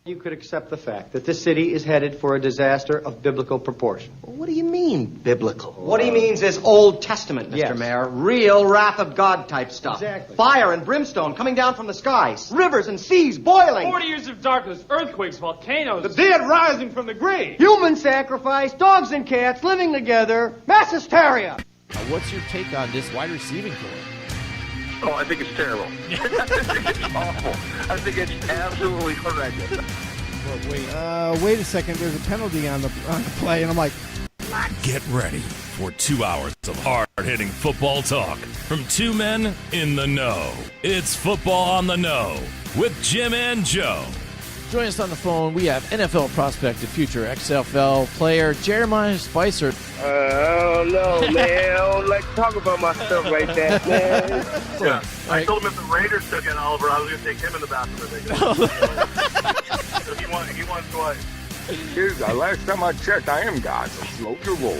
You could accept the fact that this city is headed for a disaster of biblical proportion. What do you mean, biblical? What he means is Old Testament, Mr. Yes. Mayor. Real wrath of God type stuff. Exactly. Fire and brimstone coming down from the skies. Rivers and seas boiling. 40 years of darkness, earthquakes, volcanoes. The dead rising from the grave. Human sacrifice, dogs and cats living together, mass hysteria. What's your take on this wide receiving core? Oh, I think it's terrible. I think it's awful. I think it's absolutely horrendous. Wait a second. There's a penalty on the play, and I'm like, Get ready for 2 hours of hard-hitting football talk from two men in the know. It's Football on the Know with Jim and Joe. Join us on the phone. We have NFL prospect and future XFL player Jeremiah Spicer. I don't know, man. I don't like to talk about my stuff like that, man. Yeah. I told him if the Raiders took in Oliver, I was going to take him in the bathroom. So he wants twice. Dude, the last time I checked, I am God, so slow your roll.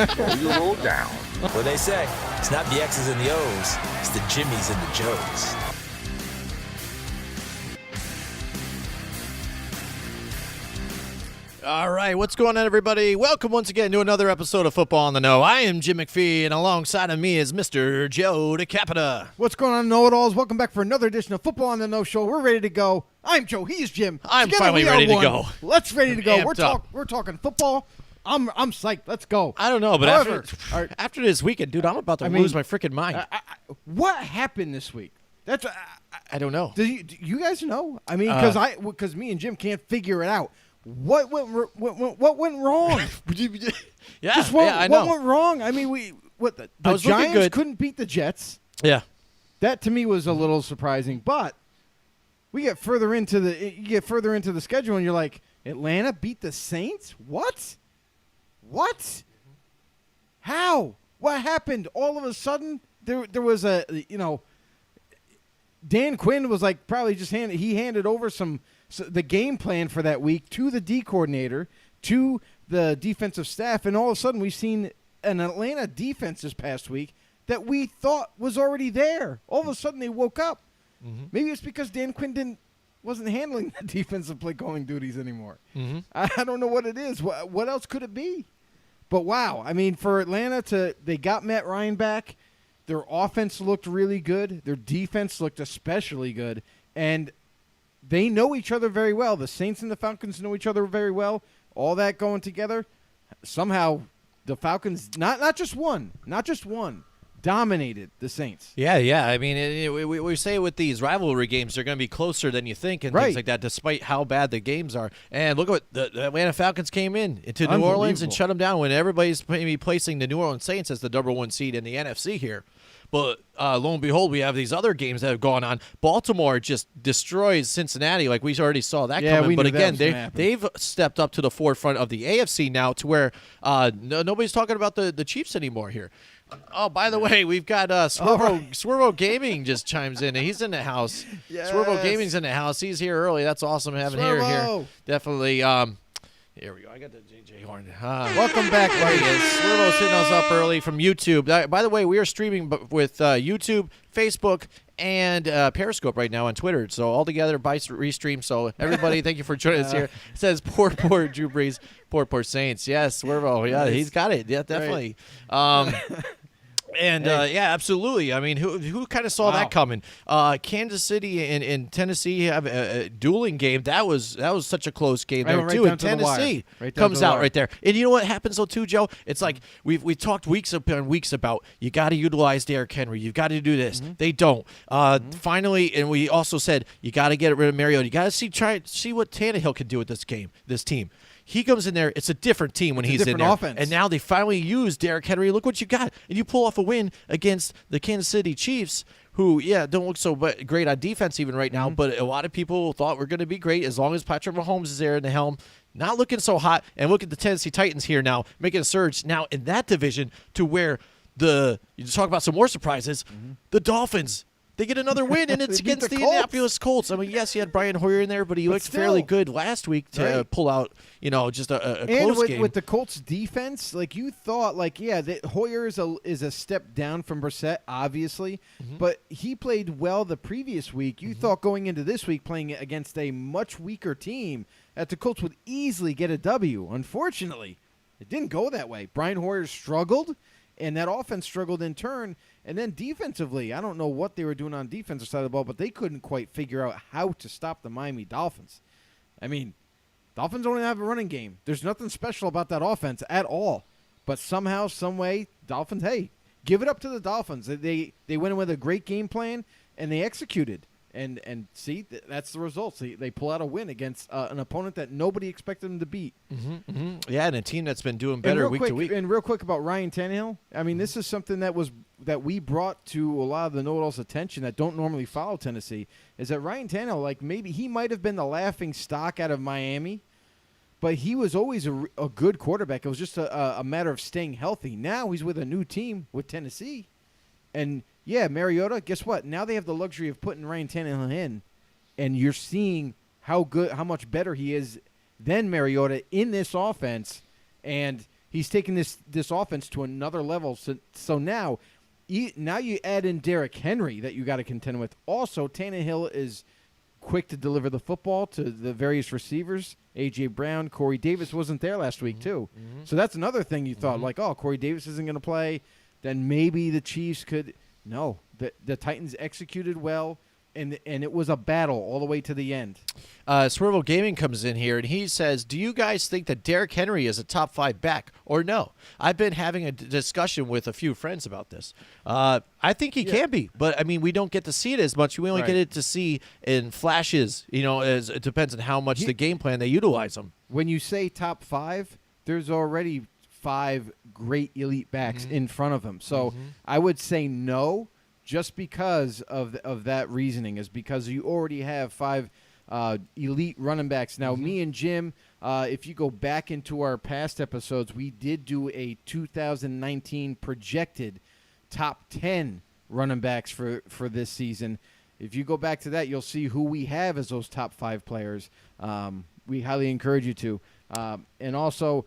Slow your roll down. What they say, it's not the X's and the O's, it's the Jimmies and the Joes. All right, what's going on, everybody? Welcome once again to another episode of Football on the Know. I am Jim McPhee, and alongside of me is Mr. Joe DeCapita. what's going on, know-it-alls? Welcome back for another edition of Football on the No Show. We're ready to go. I'm Joe. He's Jim. I'm Together finally we are ready to one. go. Let's ready to go. Amped up. We're talking football. I'm psyched. Let's go. I don't know, but However, after this weekend, dude, I'm about to lose my freaking mind. what happened this week? That's I don't know. do you guys know? I mean, because me and Jim can't figure it out. What went wrong? Yeah, I what know. went wrong? I mean, the I was looking Giants good. couldn't beat the Jets. Yeah. That to me was a little surprising, but we get further into the schedule, and you're like, Atlanta beat the Saints? What? How? What happened? All of a sudden, there was Dan Quinn was like probably just handed over the game plan for that week to the D coordinator, to the defensive staff, and all of a sudden we've seen an Atlanta defense this past week that we thought was already there. All of a sudden they woke up. Mm-hmm. Maybe it's because Dan Quinn wasn't handling the defensive play calling duties anymore. Mm-hmm. I don't know what it is. What else could it be? But wow, I mean, for Atlanta they got Matt Ryan back. Their offense looked really good. Their defense looked especially good, and they know each other very well. The Saints and the Falcons know each other very well. All that going together, somehow the Falcons not just one, dominated the Saints. Yeah. I mean, we say with these rivalry games, they're going to be closer than you think and things like that, despite how bad the games are. And look at what the Atlanta Falcons came into New Orleans and shut them down when everybody's maybe placing the New Orleans Saints as the number one seed in the NFC here. But lo and behold, we have these other games that have gone on. Baltimore just destroys Cincinnati, like we already saw that coming. But again, they've stepped up to the forefront of the AFC now, to where nobody's talking about the Chiefs anymore here. Oh, by the way, we've got Swervo Gaming just chimes in. He's in the house. Yes. Swervo Gaming's in the house. He's here early. That's awesome having here. Definitely. Here we go. I got the JJ Horn. Welcome back, there he is. Swervo's hitting us up early from YouTube. By the way, we are streaming with YouTube, Facebook, and Periscope right now on Twitter. So all together by restream. So everybody, thank you for joining us here. It says poor Drew Brees, poor Saints. Yes, Swervo. Yeah, he's got it. Yeah, definitely. And yeah, absolutely. I mean, who kind of saw that coming? Kansas City and Tennessee have a dueling game. That was such a close game there too. And Tennessee comes out right there. And you know what happens though too, Joe? It's like we talked weeks upon weeks about you got to utilize Derrick Henry. You've got to do this. Mm-hmm. They don't. Finally, and we also said you got to get rid of Mariota. You got to try see what Tannehill can do with this team. He comes in there. It's a different team when he's in there. Offense. And now they finally use Derrick Henry. Look what you got. And you pull off a win against the Kansas City Chiefs, who, don't look so great on defense even right now, but a lot of people thought we're going to be great as long as Patrick Mahomes is there in the helm. Not looking so hot. And look at the Tennessee Titans here now, making a surge now in that division to where you talk about some more surprises, the Dolphins. They get another win, and it's They beat against the the Colts. Indianapolis Colts. I mean, yes, you had Brian Hoyer in there, but he looked still. fairly good last week to Right. pull out, just a And close game. with the Colts defense, like you thought, that Hoyer is a step down from Brissett, obviously, but he played well the previous week. You thought going into this week playing against a much weaker team that the Colts would easily get a W. Unfortunately, it didn't go that way. Brian Hoyer struggled, and that offense struggled in turn. And then defensively, I don't know what they were doing on defensive side of the ball, but they couldn't quite figure out how to stop the Miami Dolphins. I mean, Dolphins don't have a running game. There's nothing special about that offense at all. But somehow, some way, Dolphins, hey, give it up to the Dolphins. They went in with a great game plan, and they executed. And see, that's the results. They pull out a win against an opponent that nobody expected them to beat. Yeah, and a team that's been doing better week to week. And real quick about Ryan Tannehill, I mean, this is something that we brought to a lot of the know-it-alls' attention that don't normally follow Tennessee, is that Ryan Tannehill, maybe he might have been the laughing stock out of Miami, but he was always a good quarterback. It was just a matter of staying healthy. Now he's with a new team with Tennessee, and yeah, Mariota, guess what? Now they have the luxury of putting Ryan Tannehill in, and you're seeing how much better he is than Mariota in this offense, and he's taking this offense to another level. So now you add in Derrick Henry that you got to contend with. Also, Tannehill is quick to deliver the football to the various receivers. A.J. Brown, Corey Davis wasn't there last week, too. So that's another thing you thought, Corey Davis isn't going to play. Then maybe the Chiefs could – no. The Titans executed well, and it was a battle all the way to the end. Swervo Gaming comes in here, and he says, do you guys think that Derrick Henry is a top 5 back or no? I've been having a discussion with a few friends about this. I think he can be, but, I mean, we don't get to see it as much. We only get it to see in flashes, as it depends on how much the game plan they utilize him. When you say top 5, there's already 5 great elite backs in front of him. So I would say no, just because of that reasoning, is because you already have 5 elite running backs. Now, me and Jim, if you go back into our past episodes, we did do a 2019 projected top 10 running backs for this season. If you go back to that, you'll see who we have as those top 5 players. We highly encourage you to. And also,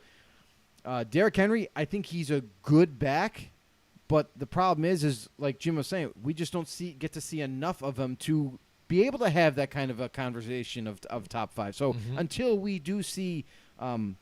Derrick Henry, I think he's a good back, but the problem is like Jim was saying, we just don't get to see enough of him to be able to have that kind of a conversation of top 5. So until we do see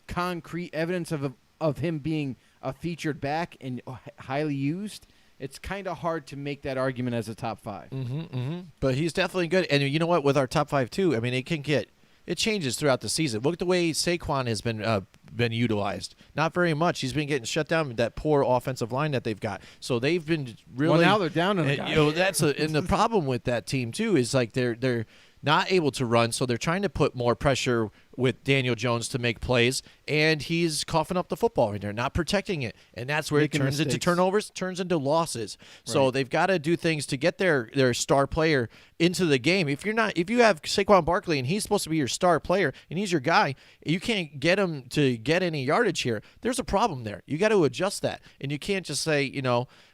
concrete evidence of him being a featured back and highly used, it's kind of hard to make that argument as a top 5. But he's definitely good. And you know what? With our top 5, too, I mean, it changes throughout the season. Look at the way Saquon has been utilized. Not very much. He's been getting shut down with that poor offensive line that they've got. So they've been really. Well, now they're down on a guy. And the problem with that team too is like they're not able to run, so they're trying to put more pressure with Daniel Jones to make plays, and he's coughing up the football right there, not protecting it, and that's where Making it turns into mistakes. turnovers, turns into losses. So they've got to do things to get their star player into the game. If you have Saquon Barkley and he's supposed to be your star player and he's your guy, you can't get him to get any yardage here. There's a problem there. You got to adjust that, and you can't just say,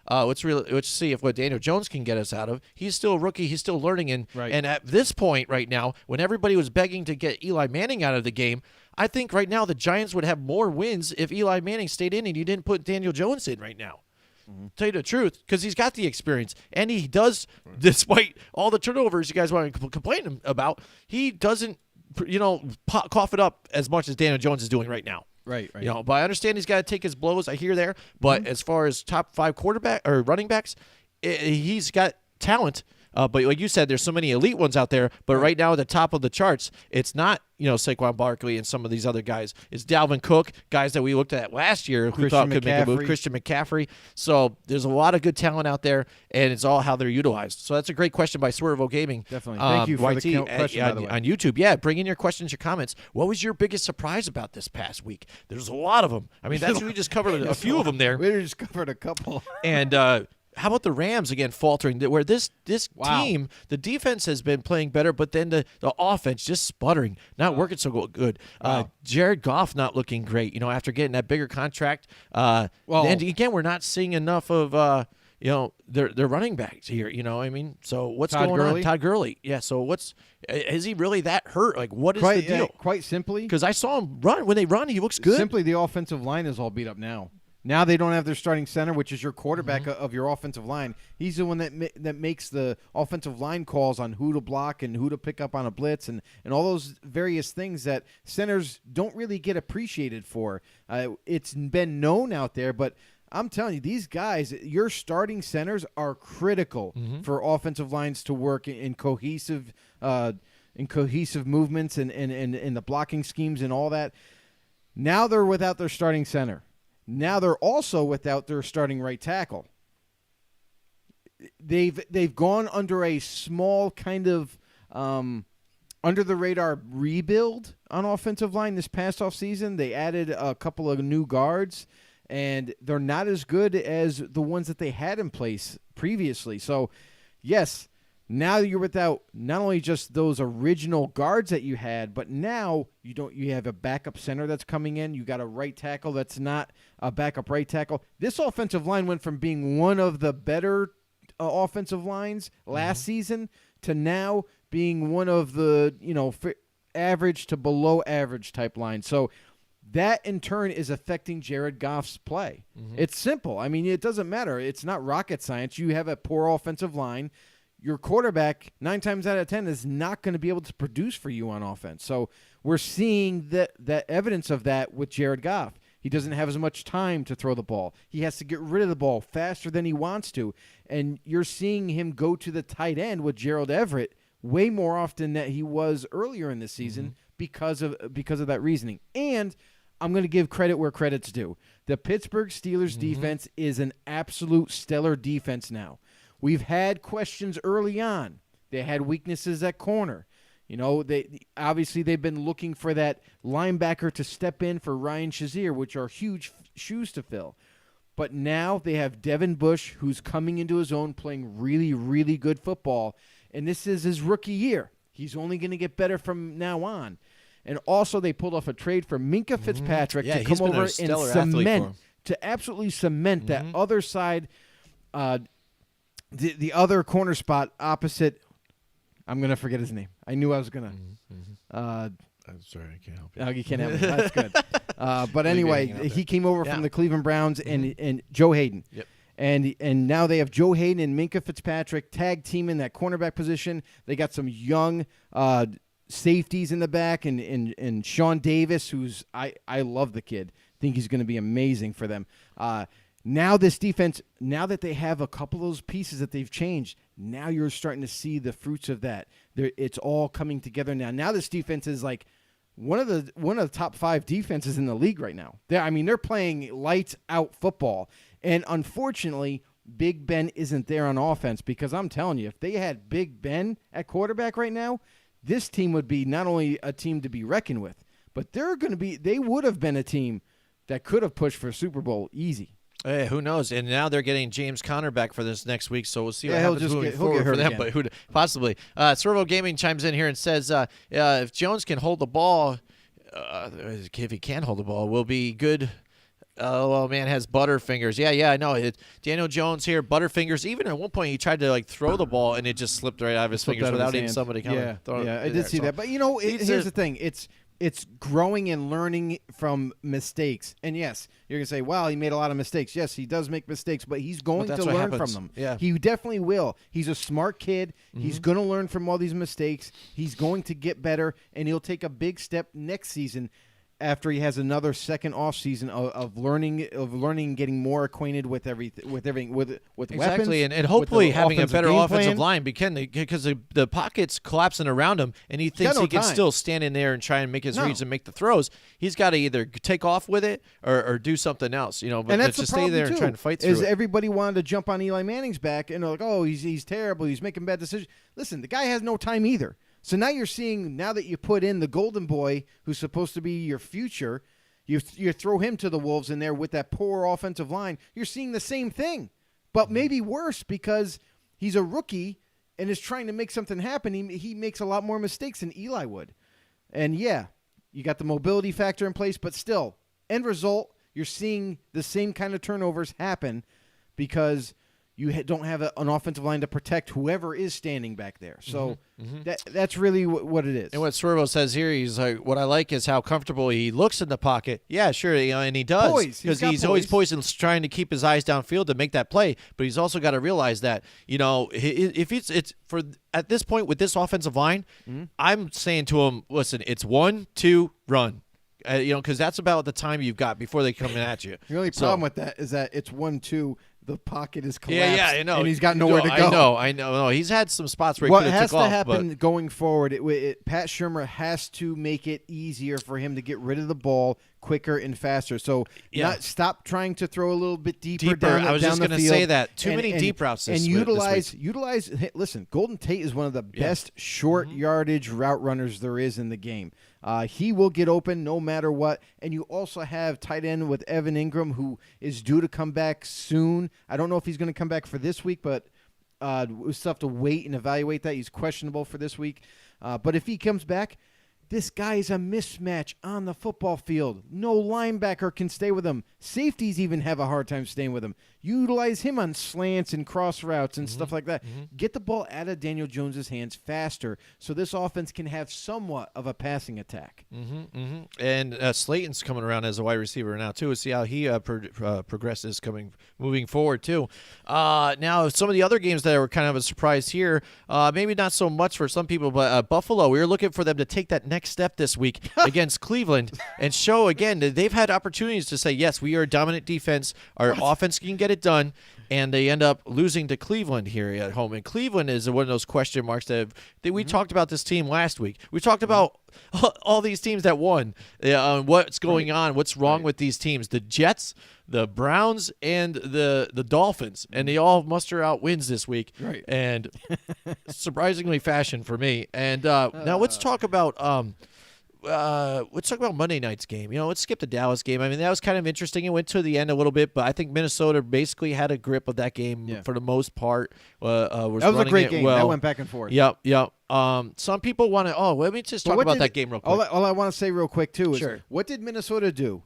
let's see if what Daniel Jones can get us out of. He's still a rookie. He's still learning, and at this point right now, when everybody was begging to get Eli Manning out of the game, I think right now the Giants would have more wins if Eli Manning stayed in and you didn't put Daniel Jones in right now. Tell you the truth, because he's got the experience, and he does, despite all the turnovers you guys want to complain about, he doesn't, cough it up as much as Daniel Jones is doing right now. Right. But I understand he's got to take his blows. I hear there, but as far as top 5 quarterback or running backs, he's got talent. But like you said, there's so many elite ones out there. But right now at the top of the charts, it's not Saquon Barkley and some of these other guys. It's Dalvin Cook, guys that we looked at last year who thought could make a move. Christian McCaffrey. So there's a lot of good talent out there, and it's all how they're utilized. So that's a great question by Swervo Gaming. Definitely. Thank you for YT, the question, by the way. On YouTube. Yeah, bring in your questions, your comments. What was your biggest surprise about this past week? There's a lot of them. I mean, we just covered a few of them there. We just covered a couple. And how about the Rams again faltering? Where this team, the defense has been playing better, but then the offense just sputtering, not working so good. Jared Goff not looking great. After getting that bigger contract. And again, we're not seeing enough of they're running backs here. I mean, so what's Todd going Gurley? on? Todd Gurley. Yeah. So is he really that hurt? Like, what is the deal? Quite simply, Because I saw him run. When they run, he looks good. Simply, the offensive line is all beat up now. Now they don't have their starting center, which is your quarterback of your offensive line. He's the one that makes the offensive line calls on who to block and who to pick up on a blitz and all those various things that centers don't really get appreciated for. It's been known out there, but I'm telling you, these guys, your starting centers are critical for offensive lines to work in cohesive movements and in the blocking schemes and all that. Now they're without their starting center. Now they're also without their starting right tackle. They've gone under a small kind of under the radar rebuild on offensive line this past offseason. They added a couple of new guards, and they're not as good as the ones that they had in place previously. So, yes, now you're without not only just those original guards that you had, but now you have a backup center that's coming in. You got a right tackle that's not a backup right tackle. This offensive line went from being one of the better offensive lines last season to now being one of the average to below average type lines. So that in turn is affecting Jared Goff's play. It's simple. I mean, it doesn't matter. It's not rocket science. You have a poor offensive line. Your quarterback, 9 times out of 10, is not going to be able to produce for you on offense. So we're seeing that evidence of that with Jared Goff. He doesn't have as much time to throw the ball. He has to get rid of the ball faster than he wants to. And you're seeing him go to the tight end with Gerald Everett way more often than he was earlier in the season because of that reasoning. And I'm going to give credit where credit's due. The Pittsburgh Steelers defense is an absolute stellar defense now. We've had questions early on. They had weaknesses at corner. They've been looking for that linebacker to step in for Ryan Shazier, which are huge shoes to fill. But now they have Devin Bush, who's coming into his own, playing really, really good football. And this is his rookie year. He's only going to get better from now on. And also they pulled off a trade for Minkah Fitzpatrick to come over and absolutely cement that other side, the other corner spot opposite. I'm going to forget his name. I knew I was going to. I'm sorry, I can't help you. Oh, you can't help me. That's good. But anyway, he came over from the Cleveland Browns and Joe Hayden. Yep. And now they have Joe Hayden and Minkah Fitzpatrick tag team in that cornerback position. They got some young safeties in the back and Sean Davis, who's I love the kid. Think he's going to be amazing for them. Now this defense, now that they have a couple of those pieces that they've changed, now you're starting to see the fruits of that. It's all coming together now. Now this defense is like one of the top 5 defenses in the league right now. They're playing lights out football. And unfortunately, Big Ben isn't there on offense, because I'm telling you, if they had Big Ben at quarterback right now, this team would be not only a team to be reckoned with, but they would have been a team that could have pushed for a Super Bowl easy. Hey, who knows? And now they're getting James Conner back for this next week, so we'll see what he'll happens moving get forward hurt for them. again. But possibly. Servo Gaming chimes in here and says, if Jones can hold the ball, if he can hold the ball, will be good. Oh, man, has butterfingers. Yeah, I know. Daniel Jones here, butterfingers. Even at one point, he tried to throw the ball, and it just slipped right out of his fingers without even somebody coming. Yeah, I did see that. But, here's the thing. It's growing and learning from mistakes. And, yes, you're going to say, well, he made a lot of mistakes. Yes, he does make mistakes, but he's going to learn from them. Yeah. He definitely will. He's a smart kid. He's going to learn from all these mistakes. He's going to get better, and he'll take a big step next season after he has another second off season of learning, getting more acquainted with everything, with exactly, weapons, and hopefully with having a better offensive plan. line because the pocket's collapsing around him, and he thinks he can still stand in there and try and make his reads and make the throws. He's got to either take off with it or do something else, But and that's to the stay there and try and fight through it. Everybody wanted to jump on Eli Manning's back and they're like, oh, he's terrible, he's making bad decisions. Listen, the guy has no time either. So now you're seeing, now that you put in the golden boy who's supposed to be your future, you throw him to the wolves in there with that poor offensive line, you're seeing the same thing, but maybe worse because he's a rookie and is trying to make something happen. He makes a lot more mistakes than Eli would. And, yeah, you got the mobility factor in place, but still, end result, you're seeing the same kind of turnovers happen because you don't have an offensive line to protect whoever is standing back there. So that's really what it is. And what Swervo says here, he's like, what I like is how comfortable he looks in the pocket. Yeah, sure, and he does. Poise. Because He's got always poise. poised and trying to keep his eyes downfield to make that play. But he's also got to realize that, if it's for at this point with this offensive line, I'm saying to him, listen, it's 1, 2, run. Because that's about the time you've got before they come at you. The only problem with that is that it's 1-2. The pocket is collapsed. Yeah, I know. And he's got nowhere to go. I know. No, he's had some spots where he What could have has took to off. happen going forward, Pat Shurmur has to make it easier for him to get rid of the ball quicker and faster. So stop trying to throw a little bit deeper down I was just going to say that. Too many deep routes this utilize. Hey, listen, Golden Tate is one of the best short yardage route runners there is in the game. He will get open no matter what. And you also have tight end with Evan Ingram, who is due to come back soon. I don't know if he's going to come back for this week, but we'll still have to wait and evaluate that. He's questionable for this week. But if he comes back, this guy is a mismatch on the football field. No linebacker can stay with him. Safeties even have a hard time staying with him. Utilize him on slants and cross routes and stuff like that. Get the ball out of Daniel Jones's hands faster so this offense can have somewhat of a passing attack. And Slayton's coming around as a wide receiver now, too. We'll see how he progresses moving forward, too. Now, some of the other games that were kind of a surprise here, maybe not so much for some people, but Buffalo, we were looking for them to take that next step this week against Cleveland and show, again, that they've had opportunities to say, yes, we are a dominant defense. Our offense can get it done. And they end up losing to Cleveland here at home. And Cleveland is one of those question marks that we talked about this team last week. We talked about all these teams that won, what's going on, what's wrong with these teams. The Jets, the Browns, and the Dolphins. And they all muster out wins this week. Right. And surprisingly fashion for me. And now let's talk about Monday night's game. Let's skip the Dallas game. I mean, that was kind of interesting. It went to the end a little bit, but I think Minnesota basically had a grip of that game for the most part. That was a great game. Well. That went back and forth. Yep. Some people want to. Let me just talk about that game real quick. All I want to say real quick too is what did Minnesota do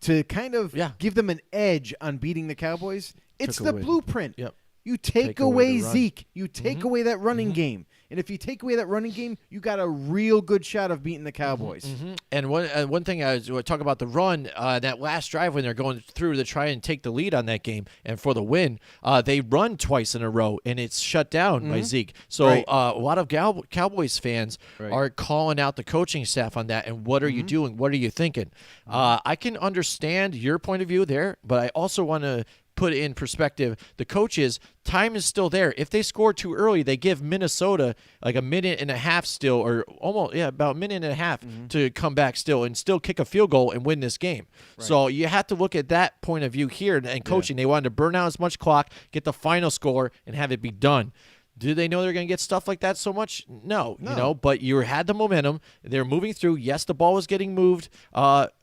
to kind of give them an edge on beating the Cowboys? It's the blueprint. Yep. You take away Zeke. You take away that running game. And if you take away that running game, you got a real good shot of beating the Cowboys. And one thing I was talk about the run, that last drive when they're going through to try and take the lead on that game and for the win, they run twice in a row, and it's shut down by Zeke. So a lot of Cowboys fans are calling out the coaching staff on that, and what are you doing? What are you thinking? I can understand your point of view there, but I also want to put in perspective, the coaches, time is still there. If they score too early, they give Minnesota like a minute and a half still, or almost, about a minute and a half to come back still and still kick a field goal and win this game. So you have to look at that point of view here. And coaching, they wanted to burn out as much clock, get the final score, and have it be done. Do they know they're going to get stuff like that so much? No. But you had the momentum. They're moving through. Yes, the ball was getting moved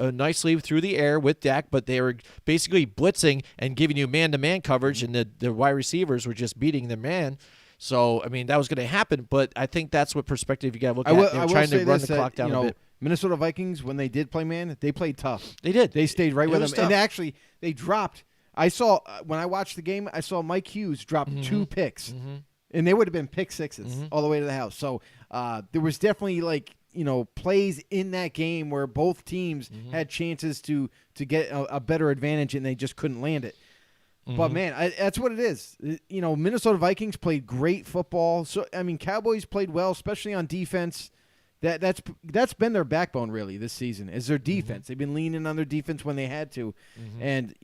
nicely through the air with Dak, but they were basically blitzing and giving you man-to-man coverage, and the wide receivers were just beating the man. So, I mean, that was going to happen, but I think that's what perspective you got to look at. They're trying to run the clock down a bit. Minnesota Vikings, when they did play man, they played tough. They did. They stayed right with them. Tough. And actually, they dropped. I saw, when I watched the game, I saw Mike Hughes drop 2 picks. And they would have been pick sixes all the way to the house. So there was definitely plays in that game where both teams had chances to get a better advantage, and they just couldn't land it. But man, that's what it is. Minnesota Vikings played great football. So I mean, Cowboys played well, especially on defense. That's been their backbone really this season is their defense. They've been leaning on their defense when they had to, and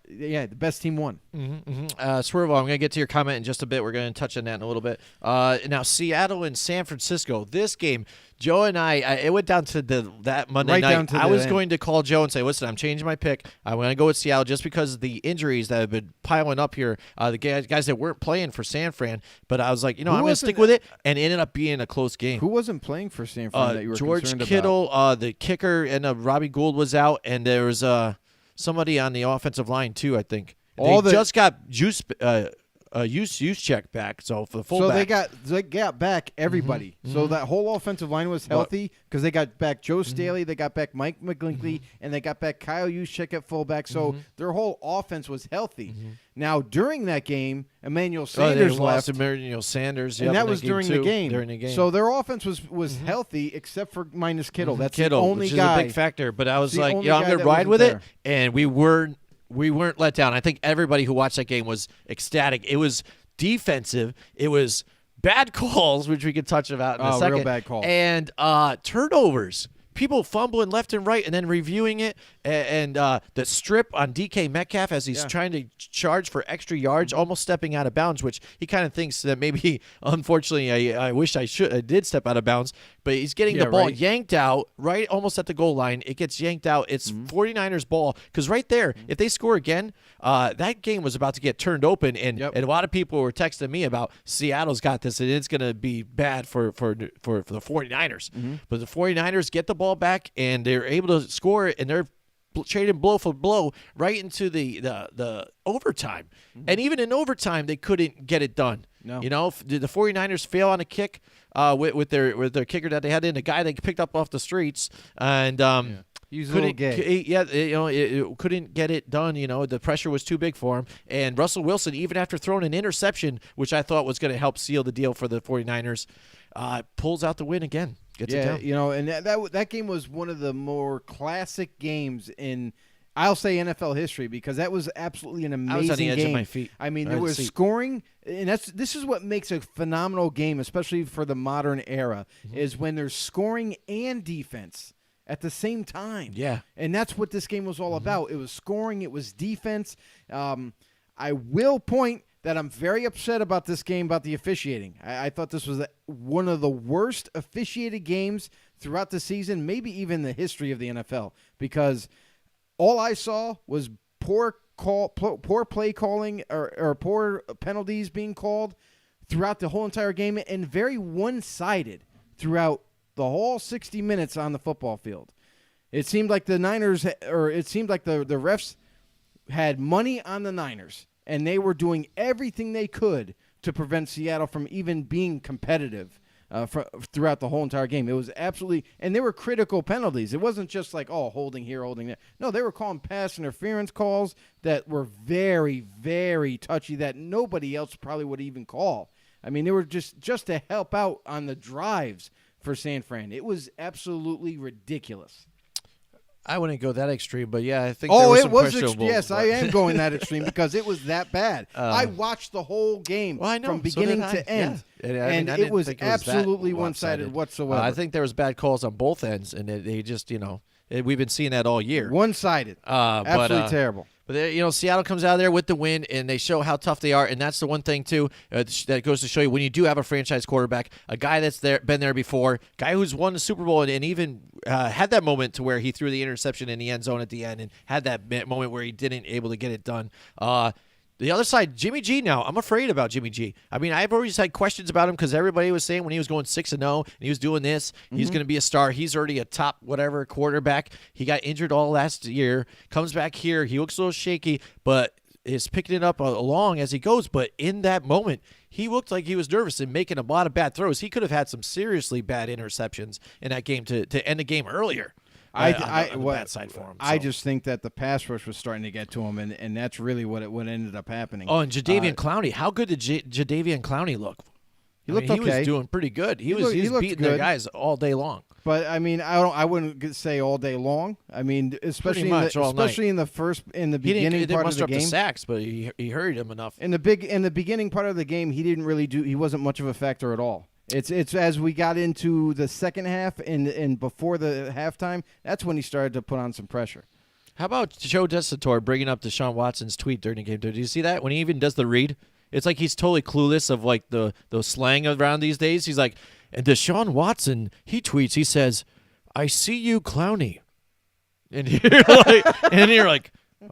the best team won. Swervo, I'm going to get to your comment in just a bit. We're going to touch on that in a little bit. Now, Seattle and San Francisco. This game, Joe and I it went down to that Monday night. I was going to call Joe and say, listen, I'm changing my pick. I'm going to go with Seattle just because of the injuries that have been piling up here. The guys that weren't playing for San Fran. But I was like, I'm going to stick with it, and it ended up being a close game. Who wasn't playing for San Fran that you were George concerned Kittle, about? the kicker, and Robbie Gould was out, and there was somebody on the offensive line too, I think. Just got juice. Juszczyk back. So for the So fullback. they got back everybody. So that whole offensive line was healthy because they got back Joe Staley, they got back Mike McGlinkley, and they got back Kyle Juszczyk at fullback. So their whole offense was healthy. Now during that game, Emmanuel Sanders lost left. Emmanuel Sanders, And that was during the game. During the game. So their offense was healthy except for minus Kittle. That's Kittle, the only which guy. is a big factor. But I was the like, only I'm guy going that to ride wasn't with there. it, and we weren't let down. I think everybody who watched that game was ecstatic. It was defensive. It was bad calls, which we could touch about in a second. Real bad calls. And turnovers. People fumbling left and right and then reviewing it. And the strip on DK Metcalf as he's trying to charge for extra yards, almost stepping out of bounds, which he kind of thinks that maybe, unfortunately, I wish I did step out of bounds. But he's getting the ball yanked out right almost at the goal line. It gets yanked out. It's 49ers ball. Because right there, if they score again, that game was about to get turned open. And a lot of people were texting me about Seattle's got this, and it's going to be bad for the 49ers. But the 49ers get the ball back, and they're able to score it, and they're trading blow for blow right into the overtime. And even in overtime, they couldn't get it done. No. You know, did the 49ers fail on a kick with their kicker that they had in, a guy they picked up off the streets, and He's a little gay. it couldn't get it done. You know, the pressure was too big for him. And Russell Wilson, even after throwing an interception, which I thought was going to help seal the deal for the 49ers, pulls out the win again. Gets it down. You know, and that game was one of the more classic games in, I'll say, NFL history, because that was absolutely an amazing game. I was on the edge of my feet. I mean, there was scoring, and this is what makes a phenomenal game, especially for the modern era, is when there's scoring and defense at the same time. Yeah. And that's what this game was all about. It was scoring. It was defense. I will point that I'm very upset about this game, about the officiating. I thought this was one of the worst officiated games throughout the season, maybe even the history of the NFL, because all I saw was poor play calling or poor penalties being called throughout the whole entire game, and very one-sided throughout the whole 60 minutes on the football field. It seemed like the Niners, or it seemed like the refs had money on the Niners, and they were doing everything they could to prevent Seattle from even being competitive throughout the whole entire game. It was absolutely, and they were critical penalties. It wasn't just like, holding here, holding there. No, they were calling pass interference calls that were very, very touchy that nobody else probably would even call. I mean, they were just to help out on the drives for San Fran. It was absolutely ridiculous. I wouldn't go that extreme, but yeah, I think there was some questionable. Yes, I am going that extreme because it was that bad. I watched the whole game from beginning to end, and it was absolutely one-sided whatsoever. I think there was bad calls on both ends, and they just, we've been seeing that all year. One-sided, absolutely terrible. But Seattle comes out of there with the win, and they show how tough they are. And that's the one thing too that goes to show you when you do have a franchise quarterback, a guy that's been there before, guy who's won the Super Bowl and even had that moment to where he threw the interception in the end zone at the end, and had that moment where he didn't able to get it done. The other side, Jimmy G. Now, I'm afraid about Jimmy G. I mean, I've always had questions about him because everybody was saying when he was going 6-0 and he was doing this, he's going to be a star. He's already a top whatever quarterback. He got injured all last year. Comes back here. He looks a little shaky, but is picking it up along as he goes. But in that moment, he looked like he was nervous and making a lot of bad throws. He could have had some seriously bad interceptions in that game to end the game earlier. On the bad side for him. I just think that the pass rush was starting to get to him, and that's really what ended up happening. Oh, and Jadeveon Clowney. How good did Jadeveon Clowney look? He looked okay. He was doing pretty good. He was beating their guys all day long. But I mean, I wouldn't say all day long. I mean, especially in the beginning part of the game. Up to sacks, but he hurried him enough. In the beginning part of the game, he wasn't much of a factor at all. It's as we got into the second half and before the halftime, that's when he started to put on some pressure. How about Joe Tessitore bringing up Deshaun Watson's tweet during the game? Did you see that? When he even does the read, it's like he's totally clueless of like the slang around these days. He's like, and Deshaun Watson, he tweets, he says, "I see you, Clowney," and you're like,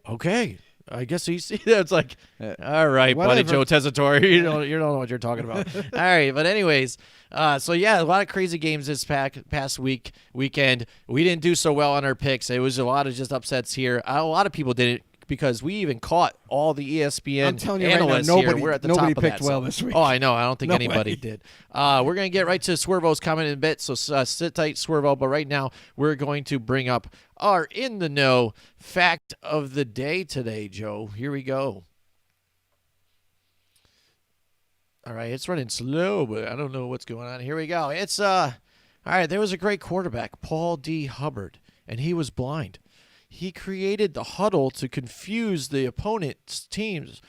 okay. I guess you see that. It's like, all right, buddy, Joe Tessitore, you don't know what you're talking about. All right, but anyways, so yeah, a lot of crazy games this past weekend. We didn't do so well on our picks. It was a lot of just upsets here. A lot of people didn't because we even caught all the ESPN I'm telling you right now, analysts nobody- here. We're at the nobody top picked of that. well So- this week. Oh, I know. I don't think No anybody way. did. We're going to get right to Swervo's comment in a bit, so sit tight, Swervo. But right now, we're going to bring up our In the Know fact of the day today, Joe. Here we go. All right, it's running slow, but I don't know what's going on. Here we go. It's all right, there was a great quarterback, Paul D. Hubbard, and he was blind. He created the huddle to confuse the opponent teams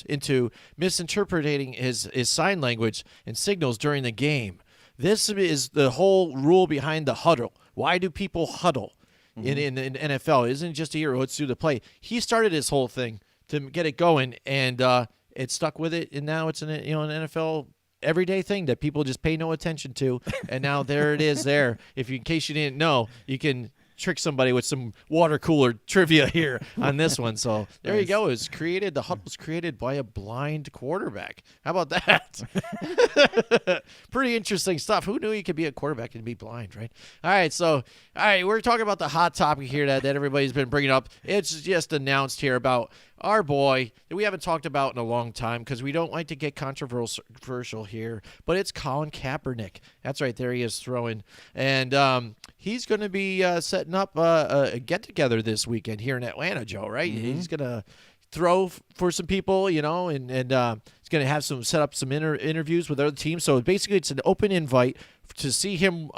into misinterpreting his sign language and signals during the game. This is the whole rule behind the huddle. Why do people huddle in NFL? It isn't just a hero, it's through the play. He started this whole thing to get it going, and it stuck with it, and now it's an NFL everyday thing that people just pay no attention to, and now there it is. There, in case you didn't know, you can trick somebody with some water cooler trivia here on this one. So there you go. The huddle was created by a blind quarterback. How about that? Pretty interesting stuff. Who knew you could be a quarterback and be blind, right? All right, we're talking about the hot topic here that everybody's been bringing up. It's just announced here about our boy that we haven't talked about in a long time because we don't like to get controversial here, but it's Colin Kaepernick. That's right, there he is throwing. And he's going to be setting up a get-together this weekend here in Atlanta, Joe, right? He's going to throw for some people, and he's going to have set up some interviews with other teams. So basically it's an open invite to see him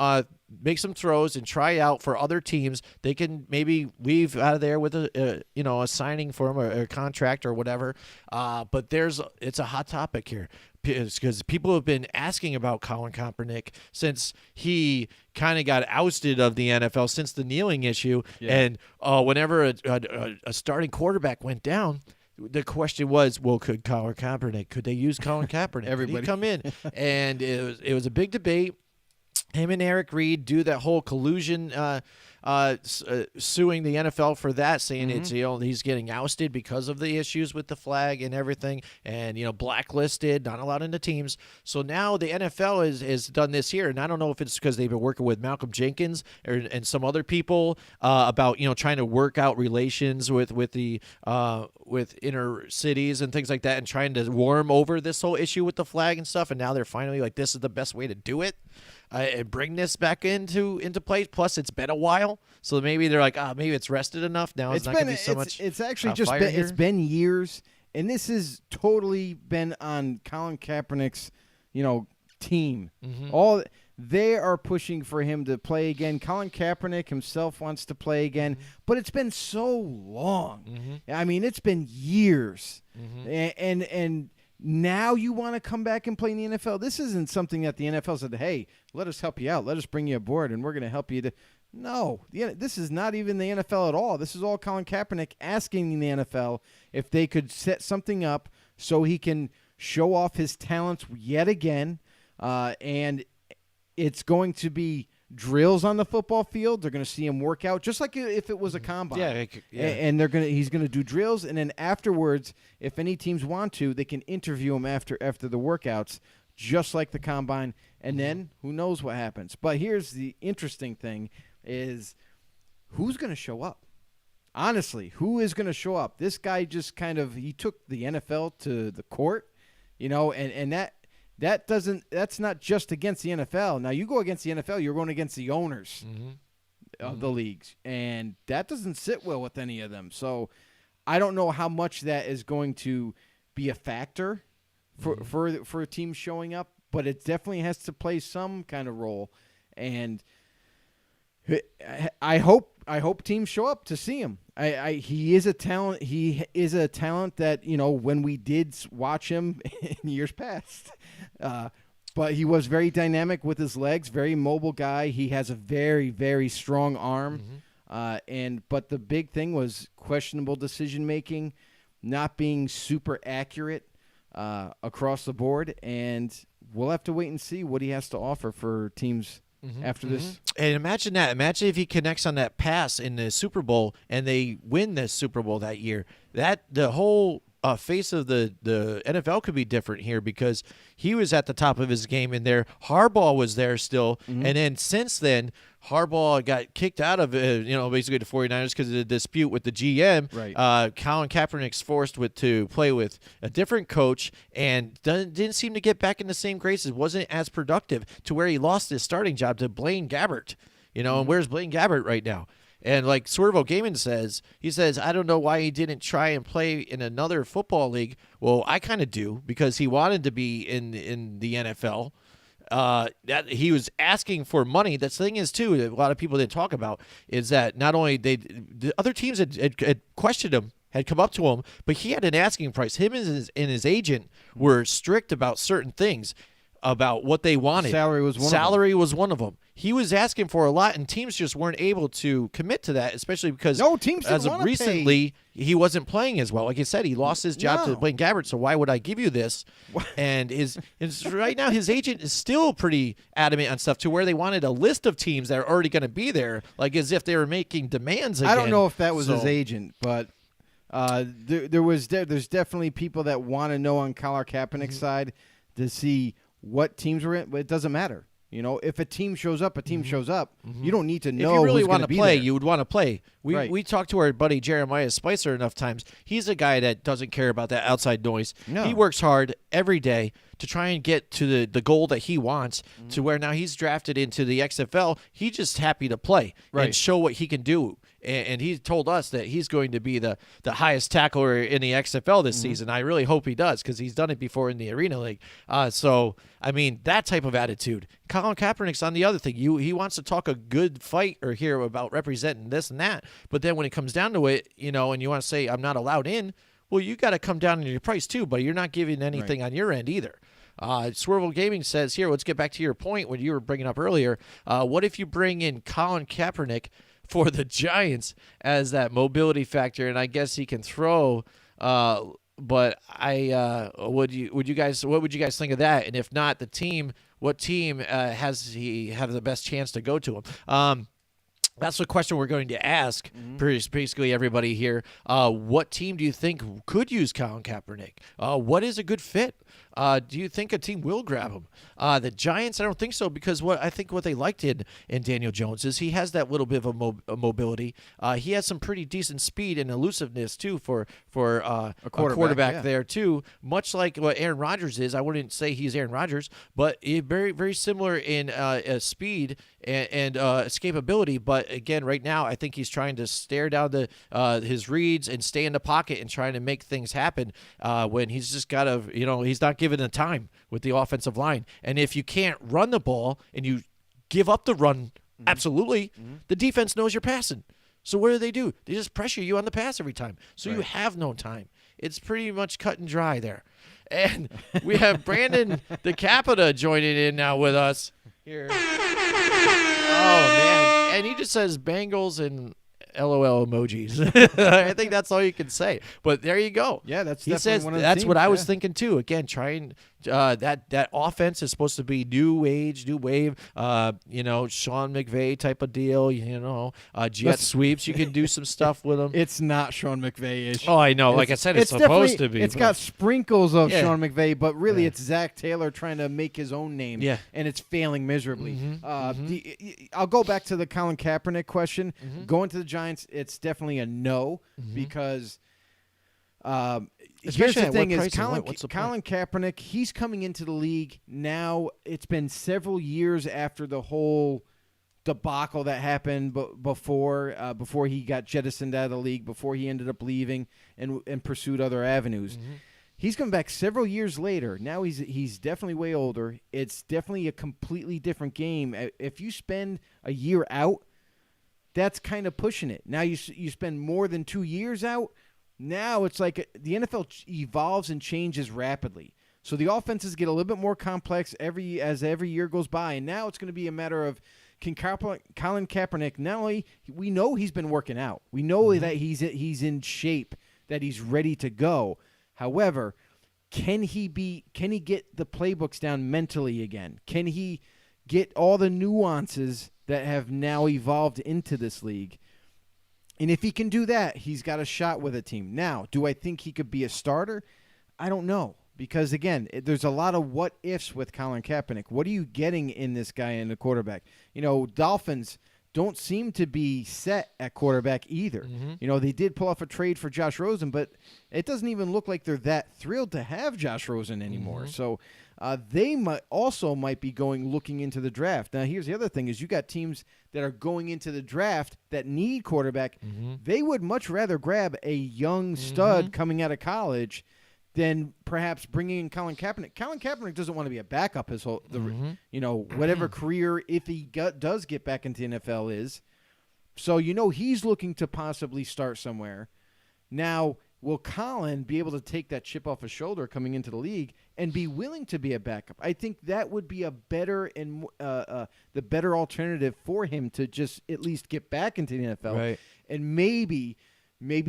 make some throws and try out for other teams. They can maybe leave out of there with a signing for him or a contract or whatever. But it's a hot topic here because people have been asking about Colin Kaepernick since he kind of got ousted of the NFL since the kneeling issue. Yeah. And whenever a starting quarterback went down, the question was, well, could they use Colin Kaepernick? Everybody Could he come in? And it was a big debate. Him and Eric Reed do that whole collusion, suing the NFL for that, saying it's he's getting ousted because of the issues with the flag and everything, and blacklisted, not allowed into teams. So now the NFL has done this here, and I don't know if it's because they've been working with Malcolm Jenkins and some other people about trying to work out relations with inner cities and things like that, and trying to warm over this whole issue with the flag and stuff. And now they're finally like, this is the best way to do it. And bring this back into place. Plus, it's been a while, so maybe they're like, maybe it's rested enough now. It's not going to be so much. It's actually just been, it's been years, and this has totally been on Colin Kaepernick's, team. All they are pushing for him to play again. Colin Kaepernick himself wants to play again, but it's been so long. I mean, it's been years, and now you want to come back and play in the NFL? This isn't something that the NFL said, hey, let us help you out. Let us bring you aboard, and we're going to help you. No, this is not even the NFL at all. This is all Colin Kaepernick asking the NFL if they could set something up so he can show off his talents yet again. And it's going to be drills on the football field. They're going to see him work out just like if it was a combine. And he's going to do drills, and then afterwards, if any teams want to, they can interview him after the workouts, just like the combine. And then who knows what happens. But here's the interesting thing is who's going to show up? Honestly, who is going to show up? This guy just he took the NFL to the court, and that's not just against the NFL. Now, you go against the NFL, you're going against the owners of the leagues, and that doesn't sit well with any of them. So I don't know how much that is going to be a factor for a team showing up, but it definitely has to play some kind of role. And I hope teams show up to see him. He is a talent. He is a talent that, when we did watch him in years past, but he was very dynamic with his legs, very mobile guy. He has a very, very strong arm. But the big thing was questionable decision making, not being super accurate across the board. And we'll have to wait and see what he has to offer for teams after this. And imagine that. Imagine if he connects on that pass in the Super Bowl and they win the Super Bowl that year. That the whole face of the NFL could be different here because he was at the top of his game in there. Harbaugh was there still. And then since then, Harbaugh got kicked out of basically the 49ers because of the dispute with the GM. Right. Colin Kaepernick's forced to play with a different coach and didn't seem to get back in the same graces. Wasn't as productive to where he lost his starting job to Blaine Gabbert. And where's Blaine Gabbert right now? And like Swervo Gaiman says, I don't know why he didn't try and play in another football league. Well, I kind of do because he wanted to be in the NFL. That he was asking for money. The thing is, too, that a lot of people didn't talk about is that not only the other teams had questioned him, had come up to him, but he had an asking price. Him and his agent were strict about certain things, about what they wanted. Salary was one of them. He was asking for a lot, and teams just weren't able to commit to that, especially because teams didn't as of wanna recently, he wasn't playing as well. Like I said, he lost his job to Blaine Gabbert, so why would I give you this? And right now, his agent is still pretty adamant on stuff to where they wanted a list of teams that are already going to be there, like as if they were making demands again. I don't know if that was his agent, but there's definitely people that want to know on Colin Kaepernick's side to see what teams were in, but it doesn't matter. If a team shows up, a team shows up. You don't need to know. If you really want to play, there. you would want to play. Right. We talked to our buddy Jeremiah Spicer enough times. He's a guy that doesn't care about that outside noise. No. He works hard every day to try and get to the goal that he wants, to where now he's drafted into the XFL. He's just happy to play and show what he can do. And he told us that he's going to be the highest tackler in the XFL this season. I really hope he does because he's done it before in the Arena League. So, I mean, that type of attitude. Colin Kaepernick's on the other thing. He wants to talk a good fight or hear about representing this and that. But then when it comes down to it, and you want to say, I'm not allowed in, well, you got to come down in your price too, but you're not giving anything on your end either. Swervo Gaming says here, let's get back to your point when you were bringing up earlier. What if you bring in Colin Kaepernick for the Giants as that mobility factor, and I guess he can throw. But what would you guys think of that? And if not, what team has he have the best chance to go to him? That's the question we're going to ask basically everybody here. What team do you think could use Colin Kaepernick? What is a good fit? Do you think a team will grab him? The Giants, I don't think so, because what they liked in Daniel Jones is he has that little bit of a mobility. He has some pretty decent speed and elusiveness too for a quarterback there too. Much like what Aaron Rodgers is. I wouldn't say he's Aaron Rodgers, but very very similar in speed and escapability. But again, right now I think he's trying to stare down his reads and stay in the pocket and trying to make things happen when he's just got to he's not given the time with the offensive line. And if you can't run the ball and you give up the run, absolutely, the defense knows you're passing. So what do? They just pressure you on the pass every time. So you have no time. It's pretty much cut and dry there. And we have Brandon the Capita joining in now with us here. Oh, man. And he just says Bengals and LOL emojis. I think that's all you can say. But there you go. Yeah, that's he definitely says one of the that's teams, what I was thinking too. Again, trying that offense is supposed to be new age, new wave. Sean McVay type of deal. Jet sweeps. You can do some stuff with them. It's not Sean McVay-ish. Oh, I know. Like I said, it's supposed to be. It's got sprinkles of Sean McVay, but really it's Zach Taylor trying to make his own name. Yeah. And it's failing miserably. I'll go back to the Colin Kaepernick question. Going to the Giants, it's definitely a no because here's the thing is Colin Kaepernick, he's coming into the league now. It's been several years after the whole debacle that happened before he got jettisoned out of the league, before he ended up leaving and pursued other avenues. He's coming back several years later. Now he's definitely way older. It's definitely a completely different game. If you spend a year out, that's kind of pushing it. Now you spend more than 2 years out. Now it's like the NFL evolves and changes rapidly. So the offenses get a little bit more complex as every year goes by. And now it's going to be a matter of can Colin Kaepernick, not only we know he's been working out. We know that he's in shape, that he's ready to go. However, can he get the playbooks down mentally again? Can he get all the nuances that have now evolved into this league? And if he can do that, he's got a shot with a team. Now, do I think he could be a starter? I don't know. Because, again, there's a lot of what-ifs with Colin Kaepernick. What are you getting in this guy in the quarterback? Dolphins don't seem to be set at quarterback either. They did pull off a trade for Josh Rosen, but it doesn't even look like they're that thrilled to have Josh Rosen anymore. So they might be looking into the draft. Now, here's the other thing is you got teams that are going into the draft that need quarterback. They would much rather grab a young stud coming out of college than perhaps bringing in Colin Kaepernick. Colin Kaepernick doesn't want to be a backup his whole, whatever career, if he does get back into the NFL is. So, he's looking to possibly start somewhere. Now, will Colin be able to take that chip off his shoulder coming into the league and be willing to be a backup? I think that would be a better and the better alternative for him to just at least get back into the NFL and maybe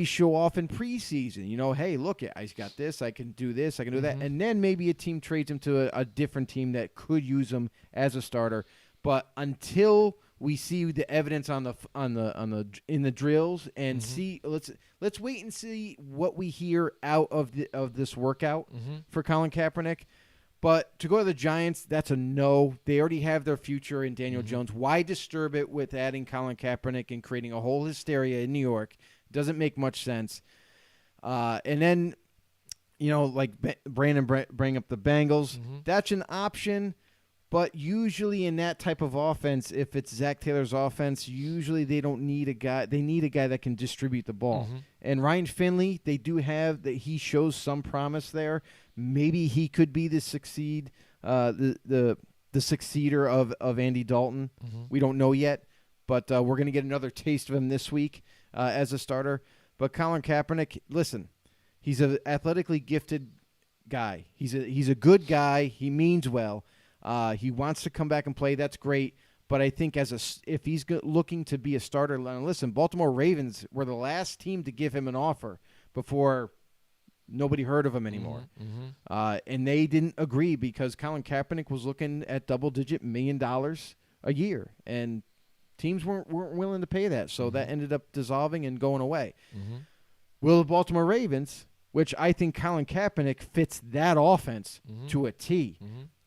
show off in preseason. Hey, look, I got this. I can do this. I can do that. And then maybe a team trades him to a different team that could use him as a starter. But until we see the evidence in the drills and see, let's wait and see what we hear out of this workout for Colin Kaepernick. But to go to the Giants, that's a no. They already have their future in Daniel Jones. Why disturb it with adding Colin Kaepernick and creating a whole hysteria in New York? Doesn't make much sense. And then, like Brandon bring up the Bengals. That's an option, but usually in that type of offense, if it's Zach Taylor's offense, usually they don't need a guy. They need a guy that can distribute the ball. And Ryan Finley, they do have that. He shows some promise there. Maybe he could be the succeeder of Andy Dalton. We don't know yet, but we're going to get another taste of him this week as a starter. But Colin Kaepernick, listen, he's an athletically gifted guy. He's a good guy. He means well. He wants to come back and play. That's great. But I think if he's looking to be a starter, listen, Baltimore Ravens were the last team to give him an offer before nobody heard of him anymore. And they didn't agree because Colin Kaepernick was looking at double-digit $1 million a year. And teams weren't willing to pay that, so that ended up dissolving and going away. Will the Baltimore Ravens, which I think Colin Kaepernick fits that offense to a T,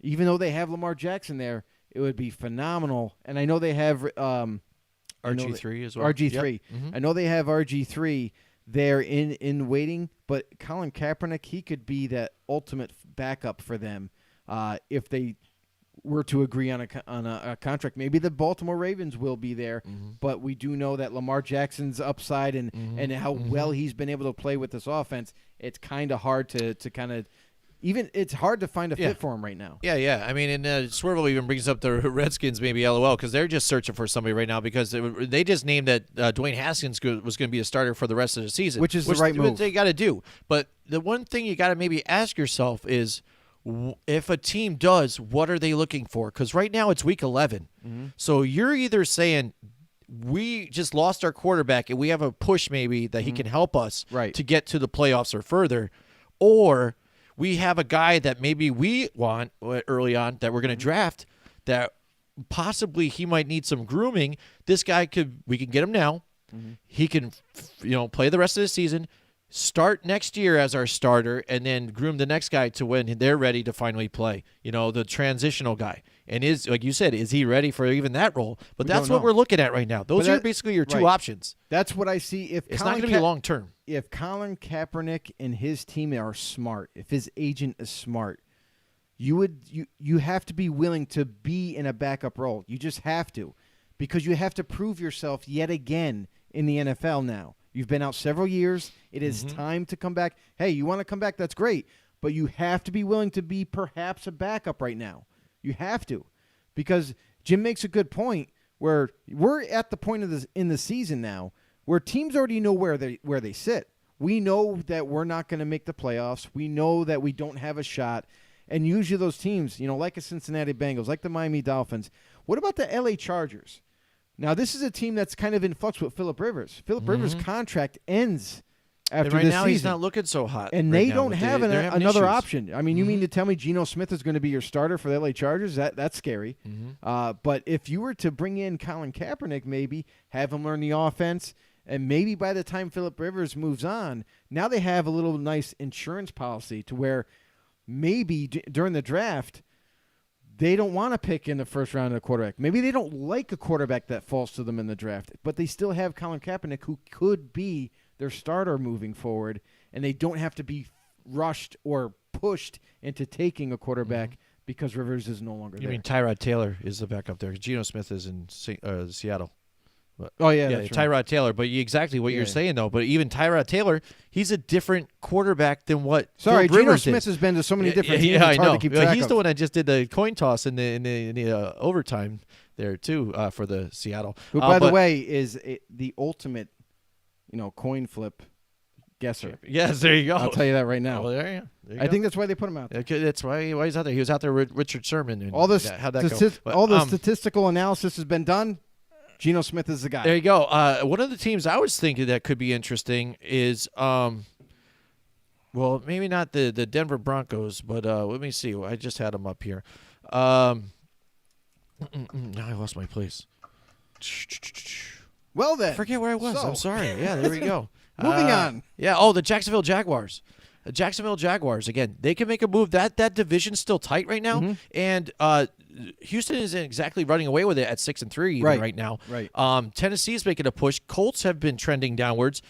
even though they have Lamar Jackson there, it would be phenomenal. And I know they have RG3 as well. RG3. I know they have RG3 there in waiting, but Colin Kaepernick, he could be that ultimate backup for them if they were to agree on a contract. Maybe the Baltimore Ravens will be there, but we do know that Lamar Jackson's upside and how well he's been able to play with this offense, it's kind of hard to kind of even it's hard to find a fit for him right now. Yeah. I mean, and Swervel even brings up the Redskins, maybe LOL, because they're just searching for somebody right now because they just named that Dwayne Haskins was going to be a starter for the rest of the season, which is the right move. They got to do. But the one thing you got to maybe ask yourself is, if a team does, what are they looking for? Because right now it's week 11. So you're either saying we just lost our quarterback and we have a push maybe that he can help us to get to the playoffs or further, or we have a guy that maybe we want early on that we're going to draft that possibly he might need some grooming. This guy we can get him now. He can, play the rest of the season, start next year as our starter, and then groom the next guy to when they're ready to finally play, the transitional guy. And like you said, is he ready for even that role? But that's what we're looking at right now. Those are basically your two options. That's what I see. It's not going to be long term. If Colin Kaepernick and his team are smart, if his agent is smart, you have to be willing to be in a backup role. You just have to, because you have to prove yourself yet again in the NFL now. You've been out several years. It is time to come back. Hey, you want to come back? That's great. But you have to be willing to be perhaps a backup right now. You have to. Because Jim makes a good point where we're at the point in the season now where teams already know where they sit. We know that we're not going to make the playoffs. We know that we don't have a shot. And usually those teams, like the Cincinnati Bengals, like the Miami Dolphins. What about the LA Chargers? Now, this is a team that's kind of in flux with Phillip Rivers. Phillip Rivers' contract ends after right this now season. He's not looking so hot. And right they now, don't have another issues. option. I mean, you mean to tell me Geno Smith is going to be your starter for the LA Chargers? That's scary. But if you were to bring in Colin Kaepernick, maybe have him learn the offense, And maybe by the time Phillip Rivers moves on, now they have a little nice insurance policy to where maybe during the draft, they don't want to pick in the first round of a quarterback. Maybe they don't like a quarterback that falls to them in the draft, but they still have Colin Kaepernick, who could be their starter moving forward, and they don't have to be rushed or pushed into taking a quarterback because Rivers is no longer there. You mean Tyrod Taylor is the backup there? Geno Smith is in Seattle. But, oh, yeah, yeah, that's Tyrod right. Taylor. But exactly what you're saying, though. But even Tyrod Taylor, he's a different quarterback than what Sorry, Phillip Geno Rivers Smith is. has been to so many different teams. Yeah, I it's hard know. to keep track He's of. the one that just did the coin toss in the overtime there, too, for the Seattle. Who, by the way, is the ultimate, coin flip guesser. Yes, there you go. I'll tell you that right now. Well, there you I think that's why they put him out there. Okay, that's why he's out there. He was out there with Richard Sherman. And All this, how'd that go? But, all the statistical analysis has been done. Geno Smith is the guy. There you go. One of the teams I was thinking that could be interesting is, well, maybe not the Denver Broncos, but let me see. I just had them up here. Now I lost my place. Well, then. I forget where I was. So. I'm sorry. Yeah, there we go. Moving on. Yeah. Oh, the Jacksonville Jaguars. The Jacksonville Jaguars, again, they can make a move. That division's still tight right now, and Houston isn't exactly running away with it at 6-3 right now. Right. Tennessee's making a push. Colts have been trending downwards.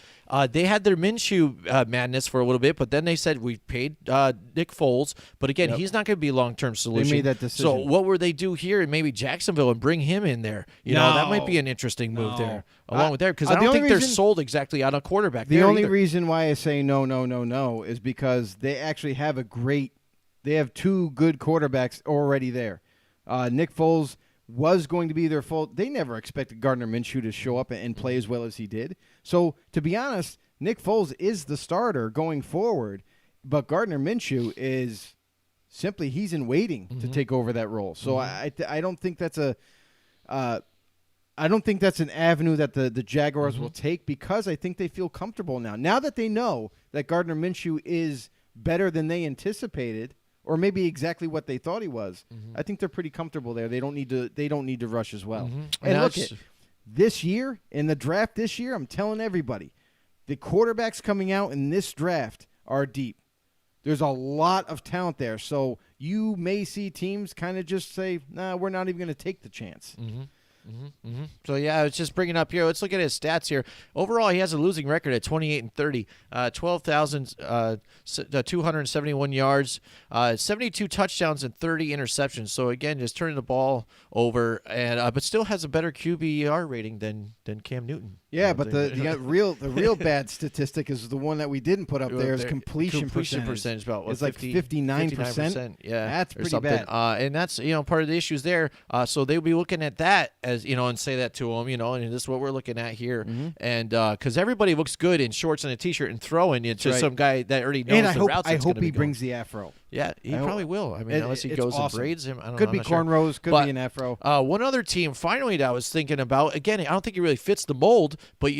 They had their Minshew madness for a little bit, but then they said we paid Nick Foles. But again, he's not going to be a long-term solution. They made that decision. So what would they do here in maybe Jacksonville and bring him in there? That might be an interesting move there, along with there, because I don't think they're sold exactly on a quarterback. The only reason why I say no is because they actually have they have two good quarterbacks already there. Nick Foles was going to be their full. They never expected Gardner Minshew to show up and play as well as he did. So, to be honest, Nick Foles is the starter going forward, but Gardner Minshew is simply he's in waiting to take over that role. So I don't think that's I don't think that's an avenue that the Jaguars will take, because I think they feel comfortable now. Now that they know that Gardner Minshew is better than they anticipated, or maybe exactly what they thought he was, I think they're pretty comfortable there. They don't need to rush as well. And look, this year in the draft this year, I'm telling everybody, the quarterbacks coming out in this draft are deep. There's a lot of talent there, so you may see teams kind of just say, "Nah, we're not even going to take the chance." So yeah, I was just bringing up here. Let's look at his stats here. Overall, he has a losing record at 28-30, 12,271 yards, 72 touchdowns and 30 interceptions. So again, just turning the ball over, and but still has a better QBR rating than Cam Newton. Yeah, but the real bad statistic is the one that we didn't put up there is completion percentage. About it's like 59%. Yeah, that's pretty bad. And that's part of the issues there. So they'll be looking at that as and say that to him, and this is what we're looking at here. And because everybody looks good in shorts and a t-shirt and throwing, it's just some guy that already knows the routes. I hope he brings the afro. Yeah, he probably will. I mean, unless he goes and braids him. I don't know. Could be cornrows, could be an afro. One other team, finally, that I was thinking about. Again, I don't think he really fits the mold, but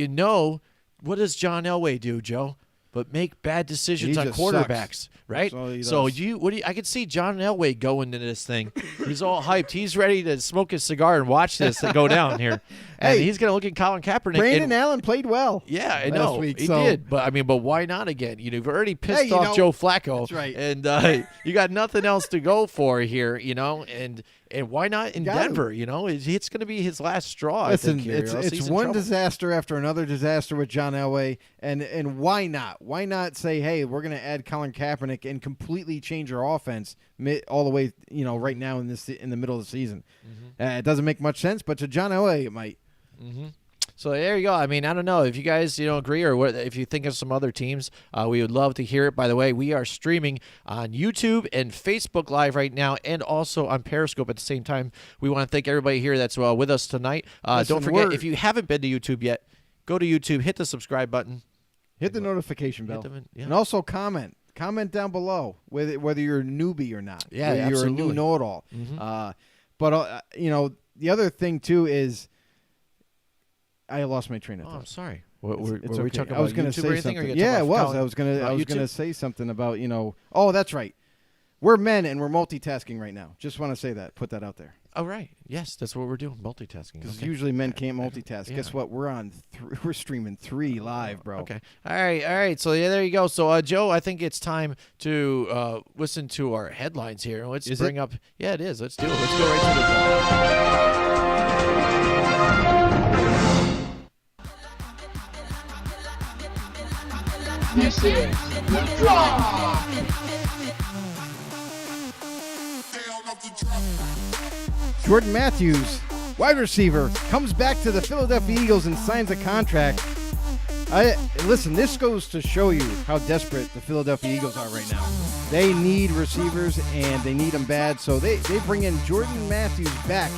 what does John Elway do, Joe? But make bad decisions on quarterbacks, right? So I could see John Elway going into this thing. He's all hyped. He's ready to smoke his cigar and watch this go down here. And he's going to look at Colin Kaepernick. Brandon Allen played well. Yeah, I know. He did. But but why not again? You've already pissed off Joe Flacco. That's right. And you got nothing else to go for here, and why not in Denver? It's going to be his last straw. Listen, I think, it's one disaster after another disaster with John Elway, and why not? Why not say, hey, we're going to add Colin Kaepernick and completely change our offense all the way, right now in the middle of the season? It doesn't make much sense, but to John Elway, it might. So there you go. I mean, I don't know if you guys agree, or if you think of some other teams. We would love to hear it. By the way, we are streaming on YouTube and Facebook Live right now, and also on Periscope at the same time. We want to thank everybody here that's with us tonight. Don't forget, if you haven't been to YouTube yet, go to YouTube, hit the subscribe button, hit the notification bell, and also comment. Comment down below whether you're a newbie or not. Yeah, whether you're a new know-it-all. But the other thing too is, I lost my train of thought. I'm sorry. Were we okay. talking about I was going to say something. Yeah, it was. I was going to say something about Oh, that's right. We're men and we're multitasking right now. Just want to say that. Put that out there. Oh, right. Yes, that's what we're doing, multitasking. Because Okay. usually men can't multitask. Yeah. Guess what? We're on. We're streaming 3 live, bro. Okay. All right. So yeah, there you go. So Joe, I think it's time to listen to our headlines here. Let's Is bring it? up. Yeah, it is. Let's do it. Let's go right to the top. This is the drop. Jordan Matthews, wide receiver, comes back to the Philadelphia Eagles and signs a contract. Listen, this goes to show you how desperate the Philadelphia Eagles are right now. They need receivers, and they need them bad, so they bring in Jordan Matthews back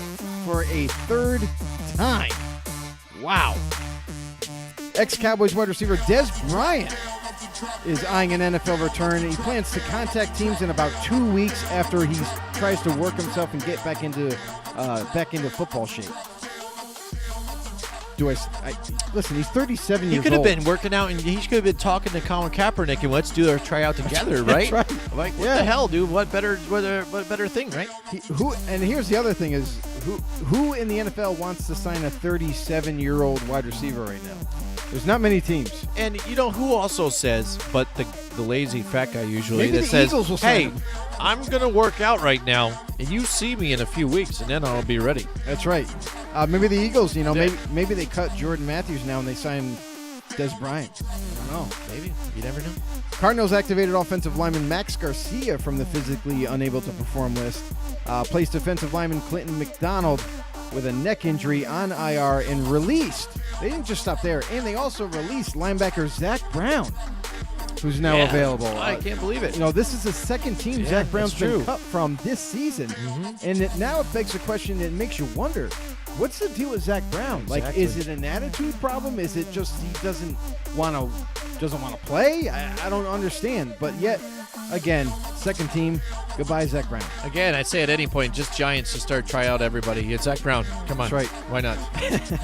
for a 3rd time. Wow. Ex-Cowboys wide receiver Dez Bryant is eyeing an NFL return. He plans to contact teams in about 2 weeks after he tries to work himself and get back into football shape. Listen? He's 37 He years old. could have been working out, and he could have been talking to Colin Kaepernick, and let's do our tryout together, right? That's right. Like, what the hell, dude? What better thing, right? And here's the other thing: is who in the NFL wants to sign a 37-year-old wide receiver right now? There's not many teams. And you know who also says, but the lazy fat guy usually Maybe that the says, Eagles will sign "Hey, him." I'm gonna work out right now, and you see me in a few weeks, and then I'll be ready." That's right. Maybe the Eagles, maybe they cut Jordan Matthews now and they sign Dez Bryant. I don't know. Maybe. You never know. Cardinals activated offensive lineman Max Garcia from the physically unable to perform list. Placed defensive lineman Clinton McDonald with a neck injury on IR and released. They didn't just stop there, and they also released linebacker Zach Brown, who's now available. I can't believe it. This is the second team Yeah, Zach Brown's that's been true. cut from this season, and now it begs a question that makes you wonder: what's the deal with Zach Brown? Like, is it an attitude problem? Is it just he doesn't want to play? I don't understand. But yet, again, second team. Goodbye, Zach Brown. Again, I'd say at any point, just Giants to start try out everybody. It's Zach Brown. Come on. That's right. Why not?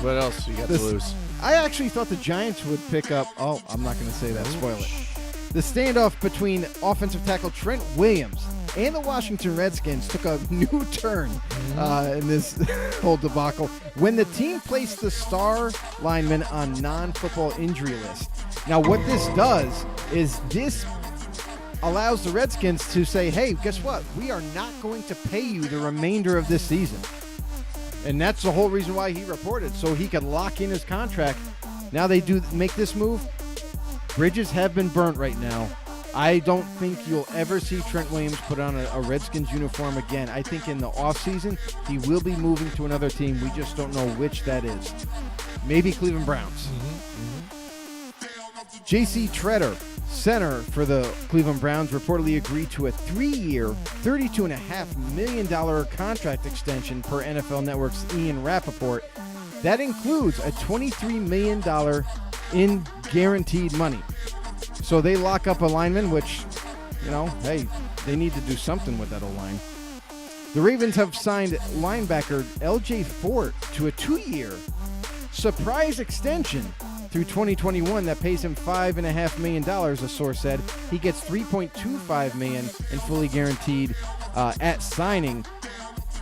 What else you got to lose? I actually thought the Giants would pick up. Oh, I'm not going to say that. Spoil it. The standoff between offensive tackle Trent Williams and the Washington Redskins took a new turn in this whole debacle when the team placed the star lineman on non-football injury list. Now, what this does is this allows the Redskins to say, hey, guess what? We are not going to pay you the remainder of this season. And that's the whole reason why he reported, so he could lock in his contract. Now they do make this move. Bridges have been burnt right now. I don't think you'll ever see Trent Williams put on a Redskins uniform again. I think in the offseason, he will be moving to another team. We just don't know which that is. Maybe Cleveland Browns. J.C. Treader, center for the Cleveland Browns, reportedly agreed to a 3-year, $32.5 million contract extension per NFL Network's Ian Rappaport. That includes a $23 million in guaranteed money. So they lock up a lineman, which, hey, they need to do something with that O-line. The Ravens have signed linebacker L.J. Fort to a 2-year surprise extension through 2021 that pays him $5.5 million, a source said. He gets $3.25 million in fully guaranteed at signing.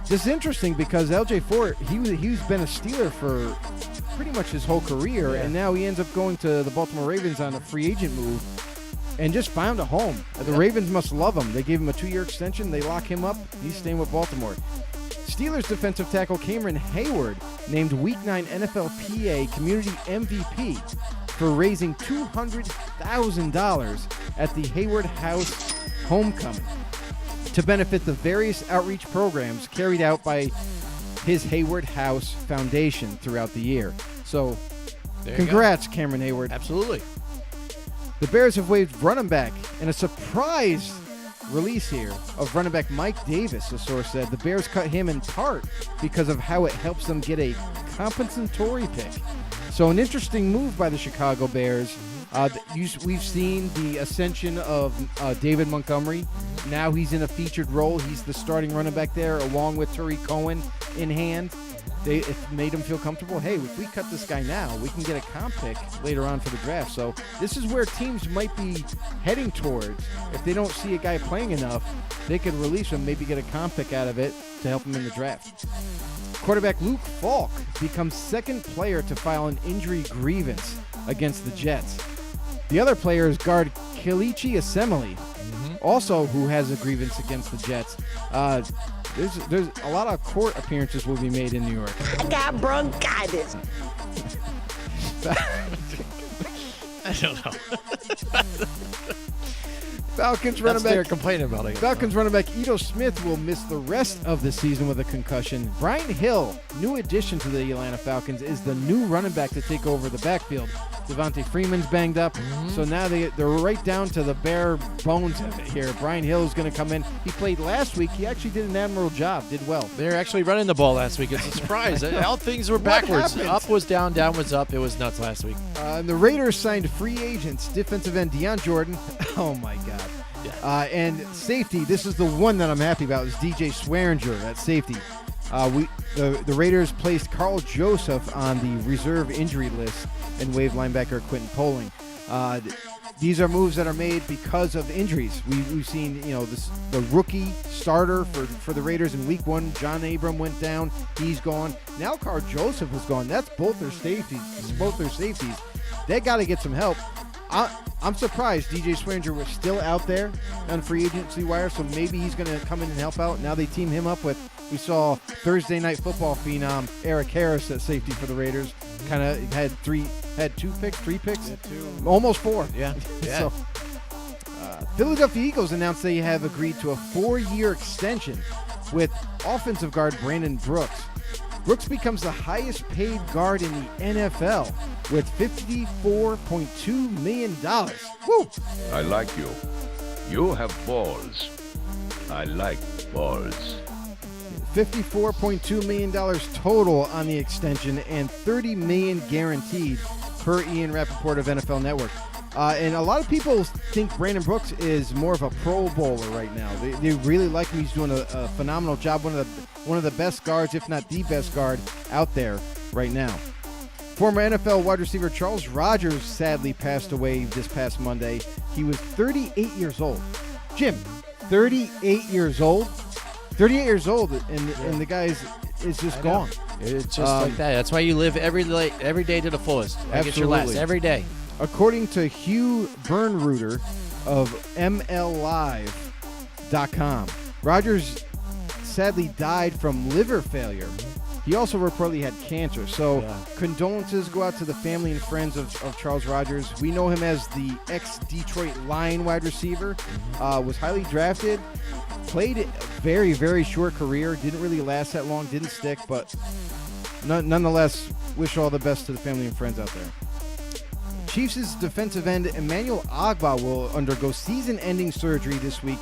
This is interesting because L.J. Fort, he's been a Steeler for pretty much his whole career, and now he ends up going to the Baltimore Ravens on a free agent move and just found a home. The Ravens must love him. They gave him a 2-year extension. They lock him up. He's staying with Baltimore. Steelers defensive tackle Cameron Hayward named Week 9 NFLPA Community MVP for raising $200,000 at the Hayward House Homecoming to benefit the various outreach programs carried out by his Hayward House Foundation throughout the year. So, congrats, Cameron Hayward. Absolutely. The Bears have waived running back in a surprise release here of running back Mike Davis, a source said. The Bears cut him in part because of how it helps them get a compensatory pick. So an interesting move by the Chicago Bears We've seen the ascension of David Montgomery. Now he's in a featured role. He's the starting running back there, along with Tariq Cohen in hand. It made him feel comfortable. Hey, if we cut this guy now, we can get a comp pick later on for the draft. So this is where teams might be heading towards. If they don't see a guy playing enough, they could release him, maybe get a comp pick out of it to help him in the draft. Quarterback Luke Falk becomes second player to file an injury grievance against the Jets. The other player is guard Kelechi Osemele, also who has a grievance against the Jets. There's a lot of court appearances will be made in New York. I got bronchitis. I don't know. Falcons running back. They're complaining about it. Falcons running back Ito Smith will miss the rest of the season with a concussion. Brian Hill, new addition to the Atlanta Falcons, is the new running back to take over the backfield. Devontae Freeman's banged up, so now they're right down to the bare bones of it here. Brian Hill is going to come in. He played last week. He actually did an admirable job, did well. They're actually running the ball last week. It's a surprise. All things were backwards. Up was down, down was up. It was nuts last week. And the Raiders signed free agents, defensive end Deion Jordan. Oh, my God. Yeah. And safety, this is the one that I'm happy about, is DJ Swearinger at safety. The Raiders placed Carl Joseph on the reserve injury list and waived linebacker Quentin Poling. These are moves that are made because of injuries. We've seen, the rookie starter for the Raiders in Week 1, John Abram went down. He's gone. Now Carl Joseph is gone. That's both their safeties. They got to get some help. I'm surprised DJ Swearinger was still out there on free agency wire, so maybe he's going to come in and help out. Now they team him up with, we saw Thursday Night Football phenom Eric Harris at safety for the Raiders. Kind of had three picks? Yeah, 2. Almost 4. Yeah. So, Philadelphia Eagles announced they have agreed to a 4-year extension with offensive guard Brandon Brooks. Brooks becomes the highest paid guard in the NFL with $54.2 million. Woo! I like you. You have balls. I like balls. $54.2 million total on the extension and $30 million guaranteed per Ian Rappaport of NFL Network. And a lot of people think Brandon Brooks is more of a Pro Bowler right now. They really like him. He's doing a phenomenal job. One of the best guards, if not the best guard out there right now. Former NFL wide receiver Charles Rogers sadly passed away this past Monday. He was 38 years old. Jim, 38 years old? 38 years old, and the guy is just gone. It's just like that. That's why you live every day to the fullest. Like it's your last every day. According to Hugh Bernruder of MLLive.com, Rogers sadly died from liver failure. He also reportedly had cancer. So condolences go out to the family and friends of Charles Rogers. We know him as the ex-Detroit Lion wide receiver. Was highly drafted. Played a very, very short career. Didn't really last that long. Didn't stick. But nonetheless, wish all the best to the family and friends out there. Chiefs' defensive end Emmanuel Ogbah will undergo season-ending surgery this week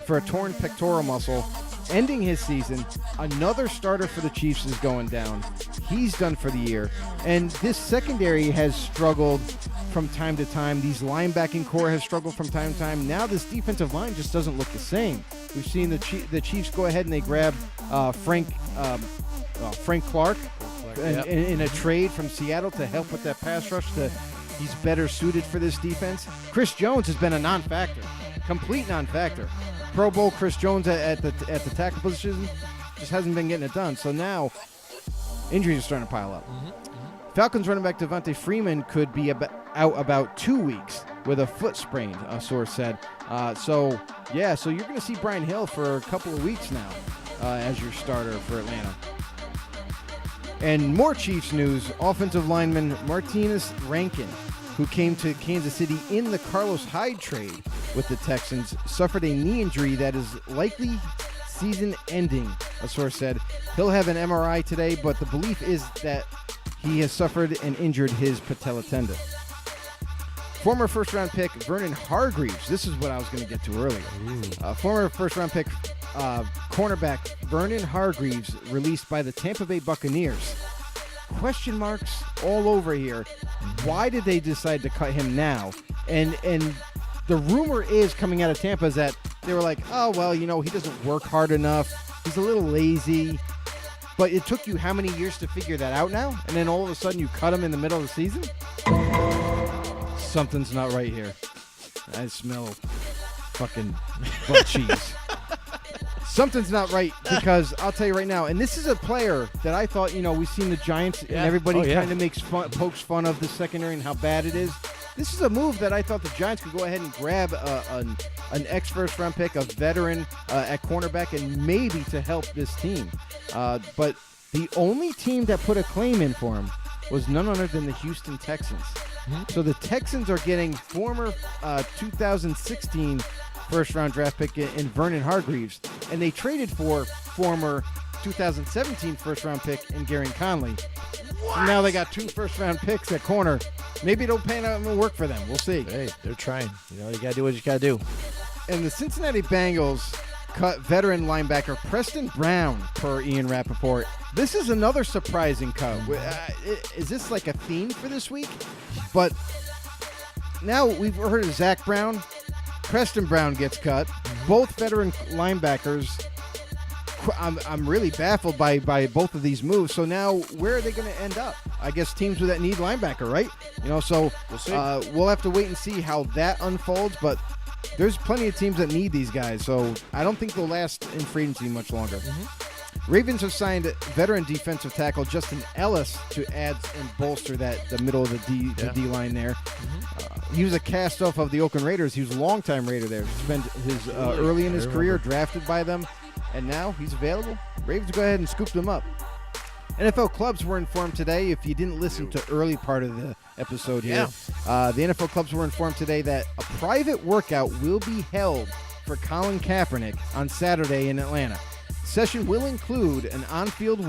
for a torn pectoral muscle, ending his season. Another starter for the Chiefs is going down. He's done for the year. And this secondary has struggled from time to time. These linebacking core has struggled from time to time. Now this defensive line just doesn't look the same. We've seen the Chiefs go ahead and they grab Frank Clark in a trade from Seattle to help with that pass rush. He's better suited for this defense. Chris Jones has been a non-factor, complete non-factor. Pro Bowl Chris Jones at the tackle position just hasn't been getting it done. So now injuries are starting to pile up. Falcons running back Devontae Freeman could be out about 2 weeks with a foot sprain, a source said. So you're going to see Brian Hill for a couple of weeks now as your starter for Atlanta. And more Chiefs news, offensive lineman Martinez Rankin, who came to Kansas City in the Carlos Hyde trade with the Texans, suffered a knee injury that is likely season-ending, a source said. He'll have an MRI today, but the belief is that he has suffered and injured his patella tendon. Former first-round pick Vernon Hargreaves, this is what I was going to get to earlier. Former first-round pick cornerback Vernon Hargreaves, released by the Tampa Bay Buccaneers. question marks all over here. Why did they decide to cut him now? And the rumor is coming out of Tampa is that they were like, oh, well, he doesn't work hard enough. He's a little lazy. But it took you how many years to figure that out now? And then all of a sudden you cut him in the middle of the season? Something's not right here. I smell fucking butt cheese. Something's not right because I'll tell you right now, and this is a player that I thought, we've seen the Giants and everybody kind of pokes fun of the secondary and how bad it is. This is a move that I thought the Giants could go ahead and grab an ex-first-round pick, a veteran at cornerback, and maybe to help this team. But the only team that put a claim in for him was none other than the Houston Texans. So the Texans are getting former 2016 first-round draft pick in Vernon Hargreaves, and they traded for former 2017 first-round pick in Garen Conley. So now they got 2 first-round picks at corner. Maybe it'll pan out and work for them. We'll see. Hey, they're trying. You got to do what you got to do. And the Cincinnati Bengals cut veteran linebacker Preston Brown, per Ian Rappaport. This is another surprising cut. Is this like a theme for this week? But now we've heard of Zach Brown. Preston Brown gets cut. Both veteran linebackers. I'm really baffled by both of these moves. So now where are they going to end up? I guess teams that need linebacker, right? So we'll have to wait and see how that unfolds. But there's plenty of teams that need these guys. So I don't think they'll last in free agency much longer. Ravens have signed veteran defensive tackle Justin Ellis to add and bolster the middle of the D line there. He was a cast-off of the Oakland Raiders. He was a longtime Raider there. He spent his early in his career drafted by them, and now he's available. Ravens go ahead and scoop them up. NFL clubs were informed today, if you didn't listen to early part of the episode here, the NFL clubs were informed today that a private workout will be held for Colin Kaepernick on Saturday in Atlanta. The session will include an on-field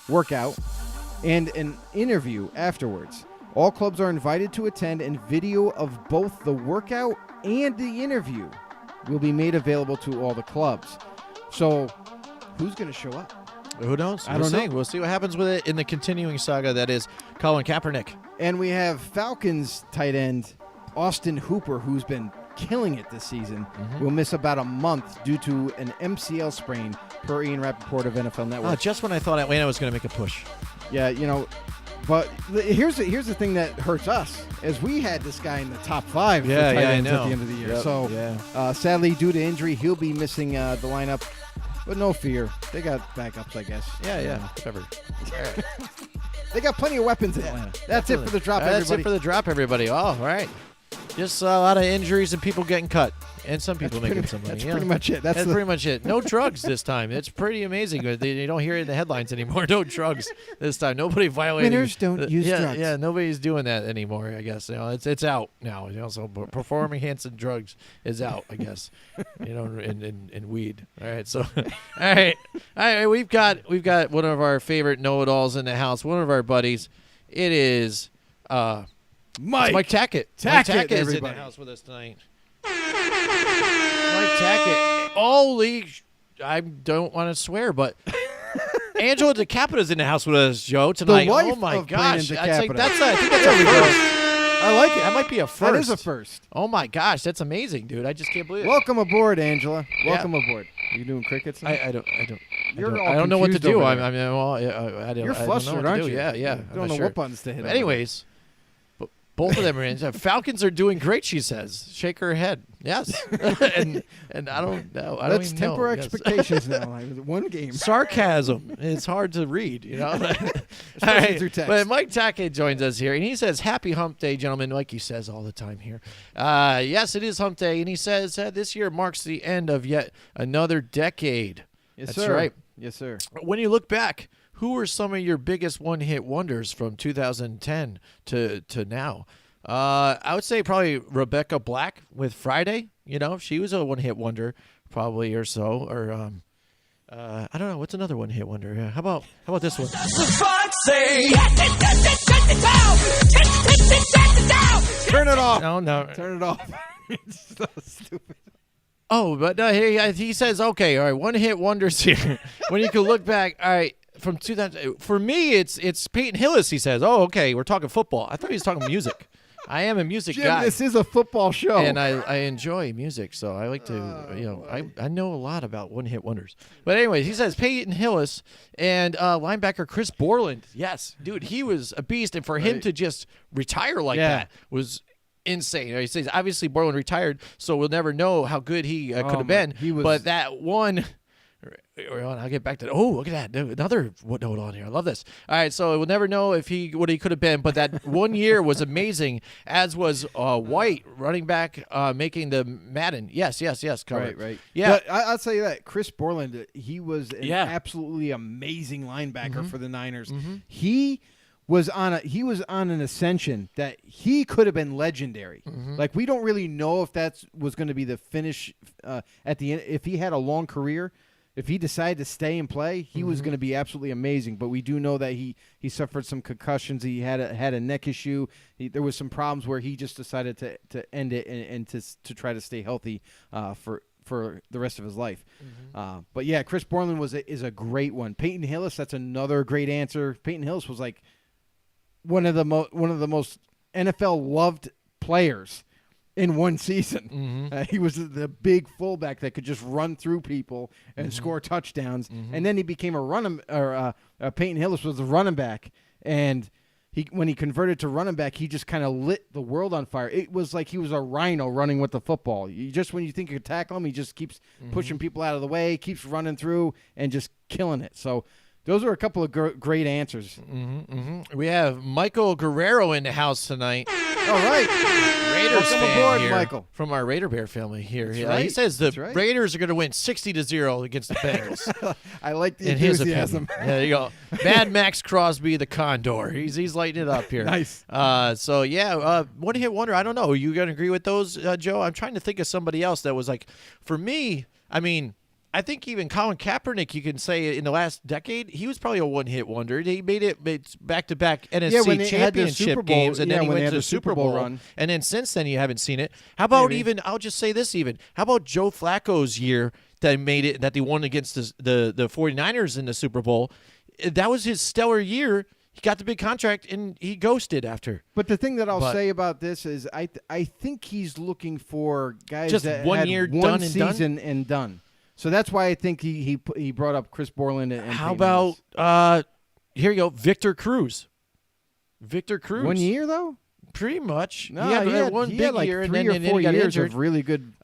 workout and an interview afterwards. All clubs are invited to attend, and video of both the workout and the interview will be made available to all the clubs. So, who's going to show up? Who knows? I don't know. We'll see what happens with it in the continuing saga that is Colin Kaepernick. And we have Falcons tight end Austin Hooper, who's been killing it this season, will miss about a month due to an MCL sprain, per Ian Rappaport of NFL Network. Just when I thought Atlanta was going to make a push. Yeah, but here's the thing that hurts us, is we had this guy in the top 5 for tight ends at the end of the year. Yep, so sadly, due to injury, he'll be missing the lineup. But no fear. They got backups, I guess. Yeah, whatever. They got plenty of weapons in Atlanta. That's it for the drop, everybody. That's it for the drop, everybody. All right. Just a lot of injuries and people getting cut. And some people making some money. That's pretty much it. That's pretty much it. No drugs this time. It's pretty amazing. You don't hear it in the headlines anymore. No drugs this time. Nobody violating. Winners don't use drugs. Yeah, nobody's doing that anymore, I guess. It's out now. So performing enhancing drugs is out, I guess. And weed. All right. So all right. We've got one of our favorite know-it-alls in the house, one of our buddies. It is Mike Tackett. Tackett is in the house with us tonight. Mike Tackett. Holy, I don't want to swear, but Angela DeCapita's in the house with us, Joe, tonight. The wife oh my of gosh, Brandon I think DeCapita. that's a first. I like it. That might be a first. That is a first. Oh my gosh, that's amazing, dude. I just can't believe it. Welcome aboard, Angela. Welcome aboard. Are you doing crickets? I don't You're all I don't know what to confused do. over I there. mean, well, I don't. You're I don't flustered, know what to aren't do. you? Yeah. You I'm don't not know sure. what buttons to hit. But anyways, both of them are in. Falcons are doing great, she says. Shake her head. Yes. and I don't know. Let's even temper know. expectations now. Like, one game. Sarcasm. It's hard to read, All right. Through text. But Mike Tackett joins us here, and he says, "Happy Hump Day, gentlemen," like he says all the time here. Yes, it is Hump Day, and he says this year marks the end of yet another decade. Yes, That's sir. right. Yes, sir. When you look back, who were some of your biggest one-hit wonders from 2010 to now? I would say probably Rebecca Black with Friday. She was a one-hit wonder, probably or so. Or I don't know. What's another one-hit wonder? Yeah. How about this one? Turn it off. No. Turn it off. It's so stupid. Oh, but no, he says, okay, all right, one-hit wonders here. When you can look back, all right, from 2000. For me, it's Peyton Hillis. He says, "Oh, okay, we're talking football." I thought he was talking music. I am a music Jim, guy. this is a football show. And I enjoy music, so I like to, I know a lot about one-hit wonders. But anyway, he says Peyton Hillis and linebacker Chris Borland. Yes, dude, he was a beast. And for him to just retire like that was insane. He says, obviously, Borland retired, so we'll never know how good he could have been. But that one... I'll get back to look at that. Another note on here. I love this. All right, so we'll never know what he could have been, but that 1 year was amazing, as was White, running back, making the Madden. Yes, cover. Right. Yeah. But I'll tell you that. Chris Borland, he was an absolutely amazing linebacker for the Niners. He was on an ascension that he could have been legendary. Like, we don't really know if that was going to be the finish at the end. If he had a long career, if he decided to stay and play, he was going to be absolutely amazing. But we do know that he suffered some concussions. He had a neck issue. There was some problems where he just decided to end it and to try to stay healthy for the rest of his life. But yeah, Chris Borland is a great one. Peyton Hillis, that's another great answer. Peyton Hillis was like one of the most NFL loved players in one season. He was the big fullback that could just run through people and score touchdowns. And then he became Peyton Hillis was a running back. And when he converted to running back, he just kind of lit the world on fire. It was like he was a rhino running with the football. When you think you could tackle him, he just keeps pushing people out of the way, keeps running through, and just killing it. So those are a couple of great answers. We have Michael Guerrero in the house tonight. All right. Raiders fan aboard, here, Michael. From our Raider Bear family here. That's He right. says the That's right. Raiders are going to win 60-0 against the Bengals. I like the in his enthusiasm. opinion. There you go. Mad Max Crosby, the Condor. He's lighting it up here. Nice. So yeah, one hit wonder. I don't know. Are you going to agree with those, Joe? I'm trying to think of somebody else that was like, for me. I mean, I think even Colin Kaepernick, you can say in the last decade, he was probably a one-hit wonder. He made it back-to-back NFC when they had their championship Super Bowl, games, and then he when they went had to the the Super Super Bowl Bowl run. And then since then, you haven't seen it. How about I'll just say this even. How about Joe Flacco's year that they won against the 49ers in the Super Bowl? That was his stellar year. He got the big contract, and he ghosted after. But the thing that I'll say about this is I think he's looking for guys just that 1 had year, one done and season and done. So that's why I think he brought up Chris Borland. And how Peyton Hillis. about here you go, Victor Cruz. Victor Cruz. 1 year though? Pretty much. No, he had one big like year, and 3 then or 4 he got years injured. of really good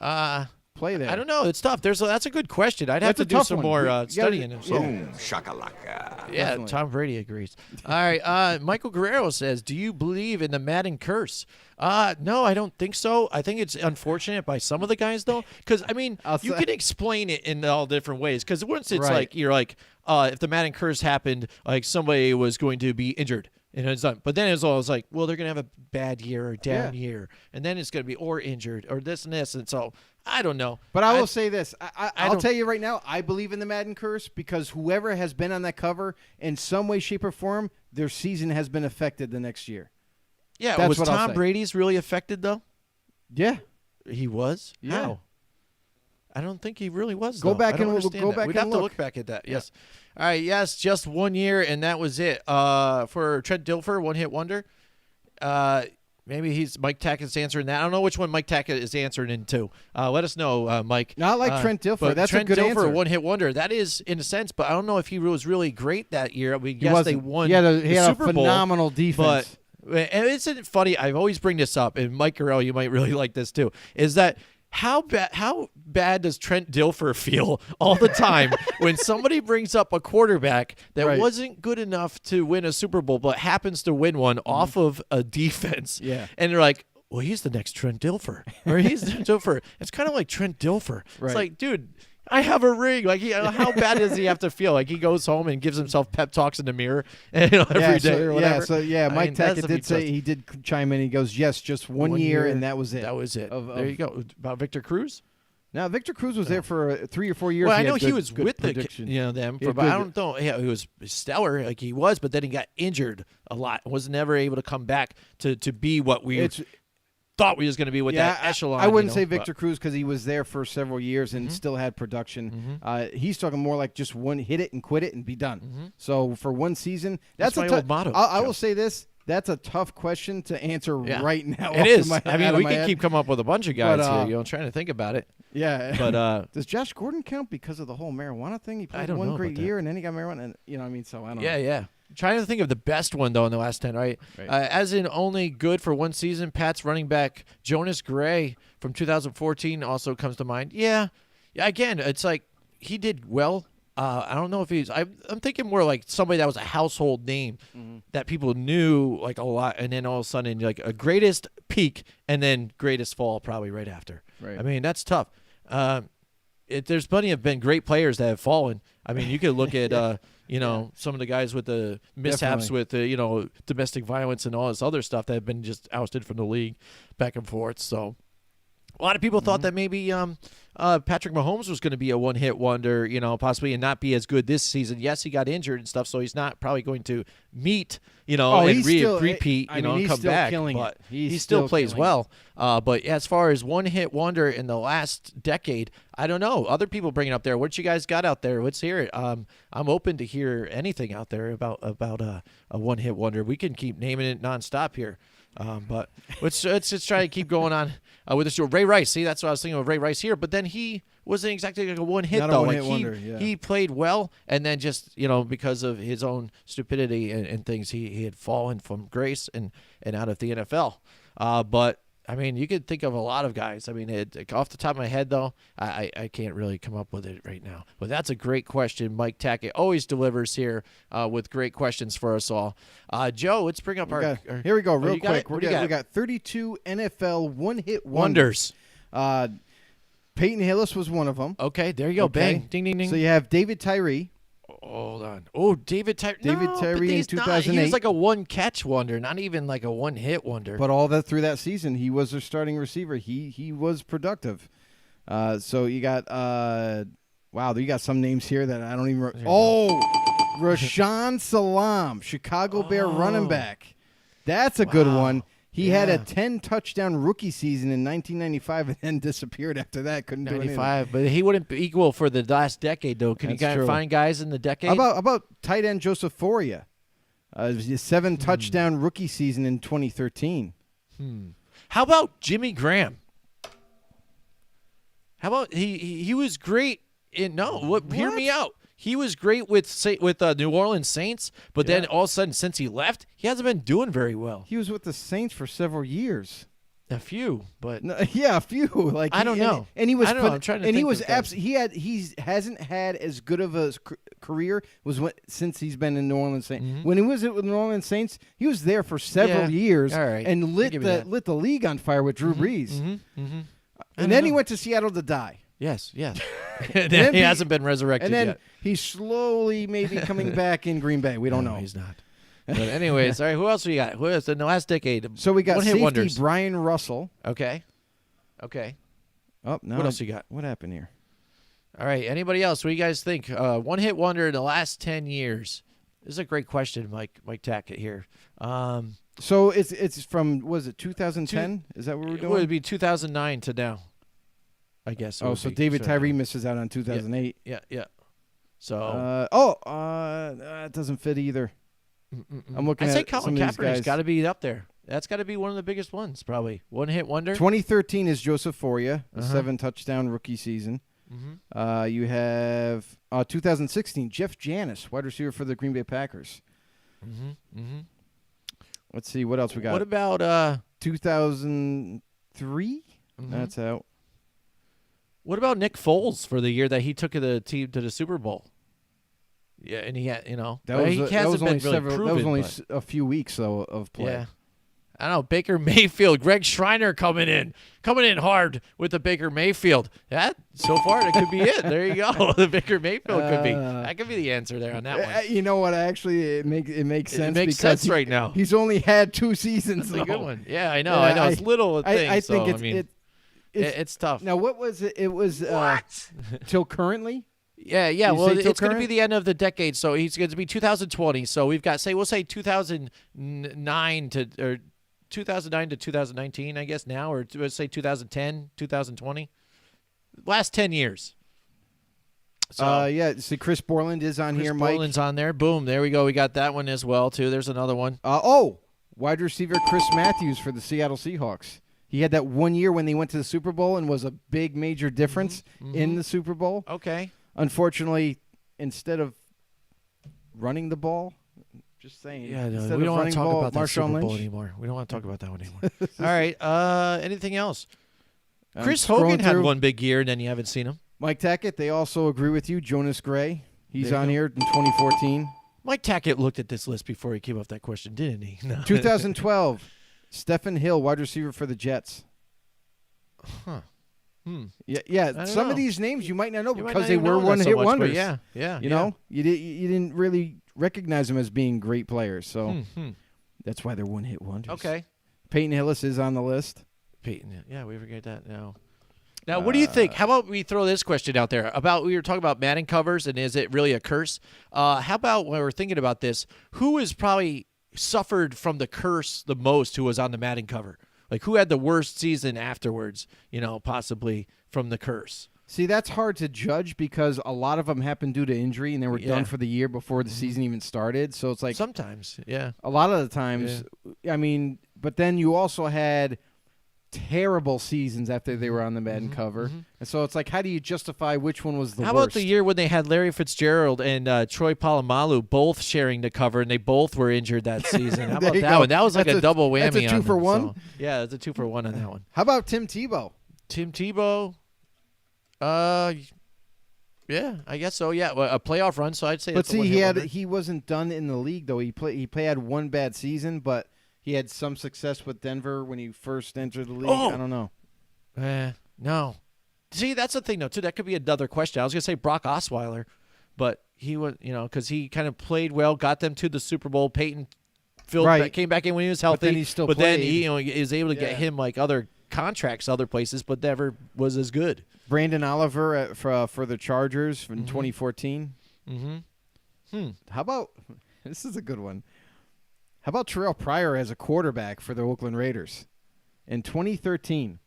play there. I don't know. It's tough. That's a good question. I'd have That's to a do tough some one. more studying. Boom, shakalaka. Yeah, Definitely. Tom Brady agrees. All right, Michael Guerrero says, do you believe in the Madden curse? No, I don't think so. I think it's unfortunate by some of the guys, though, because, I mean, you can explain it in all different ways, because once it's like, you're like, if the Madden curse happened, like somebody was going to be injured, and it's done. But then it's always like, well, they're going to have a bad year or down year, and then it's going to be or injured or this and this, and so I don't know. But I will say this. I'll tell you right now, I believe in the Madden curse because whoever has been on that cover in some way, shape, or form, their season has been affected the next year. Yeah, That's was what I'll Tom say. Brady's really affected, though? Yeah. He was? Yeah. How? I don't think he really was. Go though. back I don't and understand go that. back We'd and have to look. look back at that. Yes. All right. Yes, just 1 year, and that was it. For Trent Dilfer, one hit wonder. Maybe he's Mike Tackett's answering that. I don't know which one Mike Tackett is answering into. Let us know, Mike. Not like Trent Dilfer. But That's Trent a good Dilfer, answer. one hit wonder. That is in a sense, but I don't know if he was really great that year. I mean, He yes, they wasn't. won. He had the a Super Bowl, phenomenal defense. But and isn't it funny? I always bring this up, and Mike Guerrero, you might really like this too. Is that how bad does Trent Dilfer feel all the time when somebody brings up a quarterback that wasn't good enough to win a Super Bowl but happens to win one off of a defense? Yeah. And they're like, well, he's the next Trent Dilfer. Or he's Trent Dilfer. It's kind of like Trent Dilfer. Right. It's like, dude, I have a ring. Like, how bad does he have to feel? Like, he goes home and gives himself pep talks in the mirror every day or whatever. Mike Tackett did say, he did chime in. He goes, yes, just one year, and that was it. That was it. There you go. About Victor Cruz? Now, Victor Cruz was there for 3 or 4 years. Well, I He know had he good- was good with prediction. them, He had but I good- don't know. Yeah, he was stellar, like he was, but then he got injured a lot. Was never able to come back to be what we thought we was going to be with that echelon. I wouldn't you know, say Victor Cruz because he was there for several years and still had production. He's talking more like just one hit it and quit it and be done. So for one season, that's my a old motto. I will say this. That's a tough question to answer right now. It is. I mean, we can keep coming up with a bunch of guys here, trying to think about it. Yeah. But does Josh Gordon count because of the whole marijuana thing? He played one great year and then he got marijuana. And, you know what I mean? So I don't know. Yeah. Trying to think of the best one, though, in the last 10, right? As in only good for one season, Pat's running back Jonas Gray from 2014 also comes to mind. Yeah, again, it's like he did well. I don't know if he's – I'm thinking more like somebody that was a household name that people knew like a lot, and then all of a sudden like a greatest peak and then greatest fall probably right after. Right. I mean, that's tough. There's plenty of been great players that have fallen. I mean, you could look at some of the guys with the mishaps with domestic violence and all this other stuff that have been just ousted from the league back and forth. So a lot of people thought that maybe Patrick Mahomes was going to be a one-hit wonder, possibly, and not be as good this season. Yes, he got injured and stuff, so he's not probably going to meet, and repeat, and come back. But he still plays well. But as far as one-hit wonder in the last decade, I don't know. Other people bring it up there. What you guys got out there? Let's hear it. I'm open to hear anything out there about a one-hit wonder. We can keep naming it nonstop here. But let's just try to keep going on with this. Ray Rice, see, that's what I was thinking of Ray Rice here. But then he wasn't exactly like a one hit though. One-hit wonder, he played well, and then just because of his own stupidity and things, he had fallen from grace and out of the NFL. But I mean, you could think of a lot of guys. I mean, off the top of my head, though, I can't really come up with it right now. But that's a great question. Mike Tackett always delivers here with great questions for us all. Joe, let's bring up here we go, real quick. We got 32 NFL one-hit wonders. Peyton Hillis was one of them. Okay, there you go. Okay. Bang. Ding, ding, ding. So you have David Tyree. Hold on. Oh, David Tyree. David Tyree in 2008. He was like a one-catch wonder, not even like a one-hit wonder. But all that through that season, he was their starting receiver. He was productive. So you got you got some names here that I don't even. Rashaan Salam, Chicago Bear running back. That's a good one. He had a 10-touchdown rookie season in 1995 and then disappeared after that. Couldn't do anything. 95, but he wouldn't be equal for the last decade, though. Can you find guys in the decade? How about tight end Joseph Foria? A 7-touchdown rookie season in 2013. How about Jimmy Graham? How about he was great in hear me out. He was great with New Orleans Saints, but then all of a sudden, since he left, he hasn't been doing very well. He was with the Saints for several years. A few, but a few. Like I don't know. And he was. I don't know. I'm trying to. And he was absolutely. He hasn't had as good of a career since he's been in New Orleans Saints. When he was with New Orleans Saints, he was there for several years and lit the league on fire with Drew Brees. And then he went to Seattle to die. Yes. And then he hasn't been resurrected yet. And then yet. He's slowly maybe coming back in Green Bay. We don't know. He's not. But anyways, all right, who else we got? Who else in the last decade? So we got safety wonders. Brian Russell. Okay. Oh, no. What else you got? What happened here? All right, anybody else? What do you guys think? One-hit wonder in the last 10 years. This is a great question, Mike Tackett here. So it's from, was it 2010? Is that what we're doing? It would be 2009 to now. I guess. So David Tyree misses out on 2008. Yeah. So. It doesn't fit either. I'm looking I'd say at Colin some of these Kaepernick's guys. got to be up there. That's got to be one of the biggest ones, probably. One-hit wonder. 2013 is Joseph Foria, a 7-touchdown rookie season. You have 2016, Jeff Janis, wide receiver for the Green Bay Packers. Let's see, what else we got? What about 2003? That's out. What about Nick Foles for the year that he took the team to the Super Bowl? Yeah, and he had, he hasn't been really proven. That was only a few weeks though of play. Yeah. I don't know, Baker Mayfield, Greg Schreiner coming in hard with the Baker Mayfield. That so far that could be it. There you go. The Baker Mayfield could be. That could be the answer there on that one. You know what? Actually, it makes sense. It makes sense right now. He's only had 2 seasons. That's a good one. Yeah, I know. It's little things. I think it's tough. Now, what was it? It was till currently. Yeah. Well, it's going to be the end of the decade, so he's going to be 2020. So we'll say 2009 to 2009 to 2019, I guess now, or let's say 2010, 2020. Last 10 years. So, yeah, see, Chris Borland is on Chris here, Mike. Borland's on there. Boom, there we go. We got that one as well, too. There's another one. Wide receiver Chris Matthews for the Seattle Seahawks. He had that 1 year when they went to the Super Bowl and was a big major difference in the Super Bowl. Okay. Unfortunately, instead of running the ball, just saying. Yeah, no, instead we of don't want running to talk ball, about that Marshawn Super Bowl Lynch. anymore. We don't want to talk about that one anymore. All right. Anything else? I'm Chris scrolling Hogan had through. one big year, and then you haven't seen him. Mike Tackett, they also agree with you. Jonas Gray, he's There you on go. here in 2014. Mike Tackett looked at this list before he came up with that question, didn't he? No. 2012, Stephen Hill, wide receiver for the Jets. Huh. Yeah. don't Some know. of these names you might not know You might because not they even were know that one-hit so much, but wonders. yeah. You know, you didn't really recognize them as being great players, so that's why they're one-hit wonders. Okay. Peyton Hillis is on the list. Peyton, yeah, we forget that now. Now, what do you think? How about we throw this question out there about we were talking about Madden covers and is it really a curse? How about when we're thinking about this, who has probably suffered from the curse the most who was on the Madden cover? Like who had the worst season afterwards, possibly from the curse? See, that's hard to judge because a lot of them happened due to injury and they were Yeah. done for the year before the season even started. So it's like Sometimes, yeah. a lot of the times, I mean, but then you also had terrible seasons after they were on the Madden cover. And so it's like, how do you justify which one was the How worst? about the year when they had Larry Fitzgerald and Troy Polamalu both sharing the cover and they both were injured that season? How There about you that go. one? That was like That's a double whammy. that's a on them, 2-for-1? so- yeah, it's a 2-for-1 on that one. How about Tim Tebow? Tim Tebow, yeah, I guess so. Yeah, well, a playoff run. So I'd say. But that's a see, one-hit wonder. he wasn't done in the league though. He had one bad season, but he had some success with Denver when he first entered the league. I don't know. No. See, that's the thing though too. That could be another question. I was gonna say Brock Osweiler, but he was, because he kind of played well, got them to the Super Bowl. Peyton came back in when he was healthy, then he still but then played. he is able to get him like other contracts other places, but never was as good. Brandon Oliver for the Chargers in 2014. How about this is a good one. How about Terrell Pryor as a quarterback for the Oakland Raiders in 2013?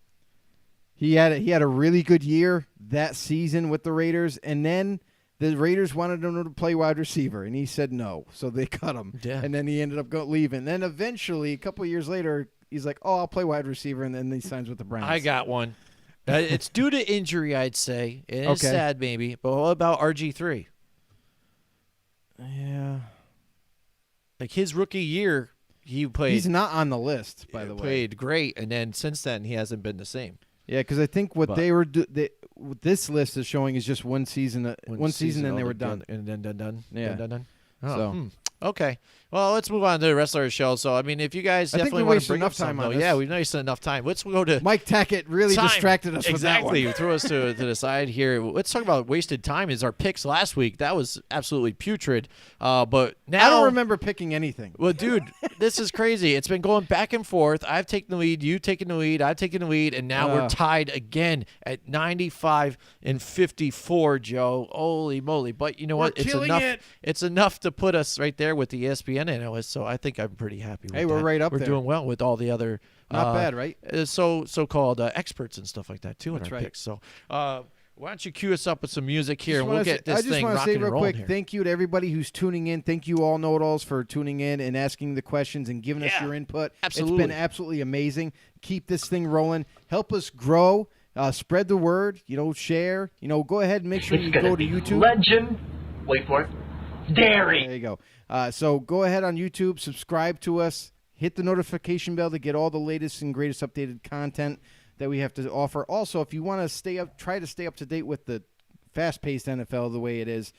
He had a really good year that season with the Raiders, and then the Raiders wanted him to play wide receiver, and he said no, so they cut him. Yeah. And then he ended up leaving. Then eventually, a couple of years later, he's like, "Oh, I'll play wide receiver," and then he signs with the Browns. I got one. It's due to injury, I'd say. It is Okay. sad, maybe. But what about RG3? Yeah. Like his rookie year, he played. He's not on the list, by the way. Played great, and then since then he hasn't been the same. Yeah, because I think what But- they were what this list is showing is just one season. One season, and they were done. And then done. Yeah. Done. So- Okay. Well, let's move on to the rest of our show. So, I mean, if you guys I think definitely we want to wasted bring enough up something, time on though, this. yeah, we've wasted enough time. Let's go to Mike Tackett really time. distracted us with that one. Exactly. Threw us to the side here. Let's talk about wasted time. Is our picks last week? That was absolutely putrid. But now I don't remember picking anything. Well, dude, this is crazy. It's been going back and forth. I've taken the lead. You've taken the lead. I've taken the lead, and now we're tied again at 95 and 54. Joe, holy moly! But you know what? It's killing enough. it. It's enough to put us right there with the ESPN analysts. So I think I'm pretty happy. With Hey, we're that. right up We're there. doing well with all the other. Not bad, right? So-called experts and stuff like that too That's in our right. picks. So why don't you cue us up with some music here, Just and we'll wanna get say- this I just thing want to rocking say and real rolling quick, here. thank you to everybody who's tuning in. Thank you all know-it-alls for tuning in and asking the questions and giving us Yeah, your input. absolutely. It's been absolutely amazing. Keep this thing rolling. Help us grow. Spread the word. Share. Go ahead and make sure you go to YouTube. Legend. Wait for it. Dairy. There you go. So go ahead on YouTube, subscribe to us, hit the notification bell to get all the latest and greatest updated content that we have to offer. Also, if you want to try to stay up to date with the fast-paced NFL the way it is,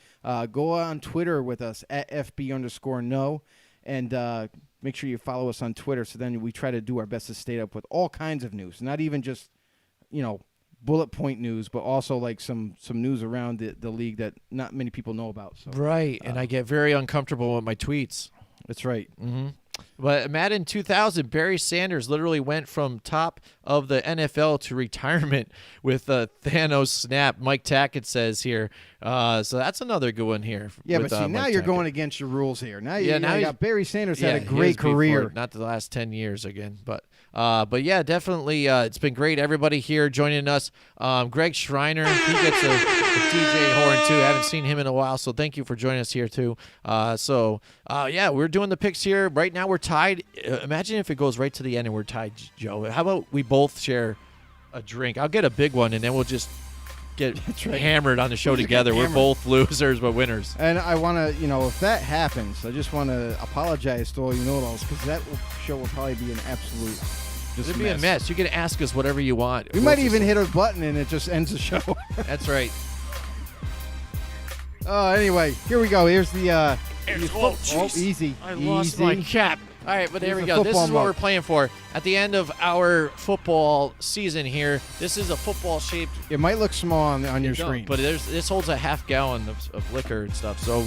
go on Twitter with us at FB_no, and make sure you follow us on Twitter. So then we try to do our best to stay up with all kinds of news, not even just bullet point news, but also like some news around the league that not many people know about. So Right, and I get very uncomfortable with my tweets. that's right. Mm-hmm. But Madden 2000, Barry Sanders literally went from top of the NFL to retirement with a Thanos snap. Mike Tackett says here. So that's another good one here. Yeah, with, but see, now Mike you're Tackett. Going against your rules here. Now you now got Barry Sanders had a he great is before, career. not the last 10 years again. But yeah, definitely it's been great. Everybody here joining us. Greg Schreiner, he gets a DJ horn too. I haven't seen him in a while, so thank you for joining us here too. Yeah, we're doing the picks here. Right now we're tied. Imagine if it goes right to the end and we're tied, Joe. How about we both share a drink? I'll get a big one, and then we'll just get hammered on the show together. We're both losers but winners. And I want to, if that happens, I just want to apologize to all you know-it-alls because that show will probably be an absolute just It'll be a mess. You can ask us whatever you want. We might even hit a button and it just ends the show. That's right. Anyway, here we go. Here's the easy. I lost my cap. All right, but there we go. This is what we're playing for. At the end of our football season here, this is a football-shaped... It might look small on your screen. But this holds a half gallon of liquor and stuff. So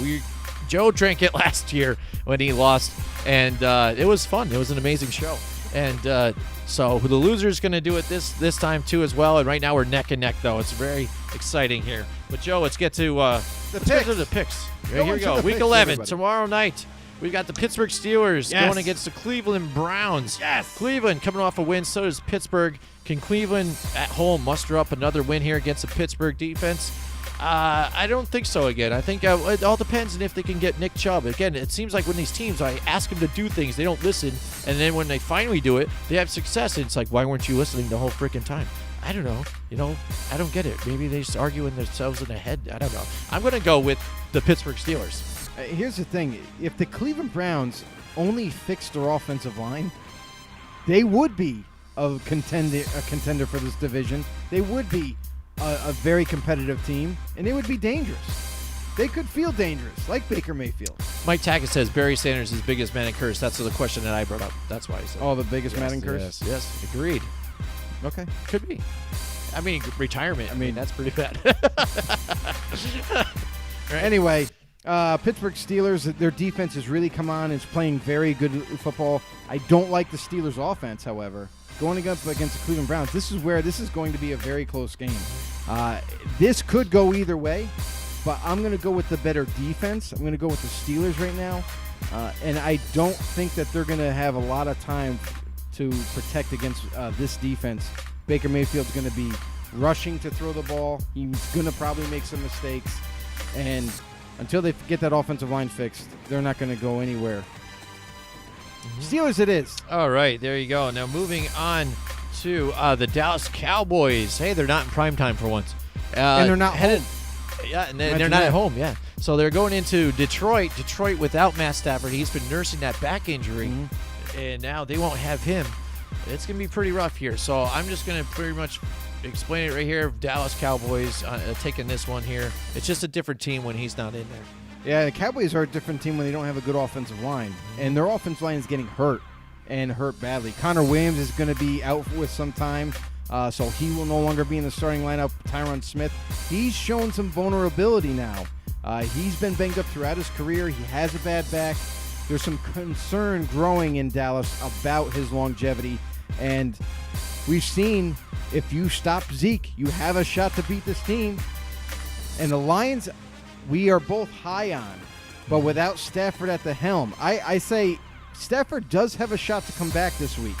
Joe drank it last year when he lost, and it was fun. It was an amazing show. And so the loser's going to do it this time, too, as well. And right now we're neck and neck, though. It's very exciting here. But, Joe, let's get to the picks. Here we go. Week 11, everybody. Tomorrow night. We've got the Pittsburgh Steelers going against the Cleveland Browns. Yes. Cleveland coming off a win. So does Pittsburgh. Can Cleveland at home muster up another win here against the Pittsburgh defense? I don't think so again. I think it all depends on if they can get Nick Chubb. Again, it seems like when these teams, I ask them to do things, they don't listen. And then when they finally do it, they have success. And it's like, why weren't you listening the whole freaking time? I don't know. I don't get it. Maybe they're just arguing themselves in the head. I don't know. I'm going to go with the Pittsburgh Steelers. Here's the thing. If the Cleveland Browns only fixed their offensive line, they would be a contender for this division. They would be a very competitive team, and they would be dangerous. They could feel dangerous, like Baker Mayfield. Mike Tackett says Barry Sanders is biggest Madden curse. That's the question that I brought up. That's why I said. Oh, the biggest Madden curse? Yes, agreed. Okay. Could be. I mean, retirement. I mean, that's pretty bad. Right. Anyway, Pittsburgh Steelers, their defense has really come on. It's playing very good football. I don't like the Steelers' offense, however. Going up against the Cleveland Browns, this is going to be a very close game. This could go either way, but I'm going to go with the better defense. I'm going to go with the Steelers right now, and I don't think that they're going to have a lot of time to protect against this defense. Baker Mayfield's going to be rushing to throw the ball. He's going to probably make some mistakes, and until they get that offensive line fixed, they're not going to go anywhere. Steelers it is. All right, there you go. Now moving on to the Dallas Cowboys. Hey, they're not in prime time for once. And they're not home. Yeah, and they're not at home, yeah. So they're going into Detroit. Detroit without Matt Stafford. He's been nursing that back injury, and now they won't have him. It's going to be pretty rough here. So I'm just going to pretty much explain it right here. Dallas Cowboys taking this one here. It's just a different team when he's not in there. Yeah, the Cowboys are a different team when they don't have a good offensive line. And their offensive line is getting hurt, and hurt badly. Connor Williams is going to be out with some time, so he will no longer be in the starting lineup. Tyron Smith, he's shown some vulnerability now. He's been banged up throughout his career. He has a bad back. There's some concern growing in Dallas about his longevity. And we've seen if you stop Zeke, you have a shot to beat this team. And the Lions, we are both high on. But without Stafford at the helm, I say Stafford does have a shot to come back this week.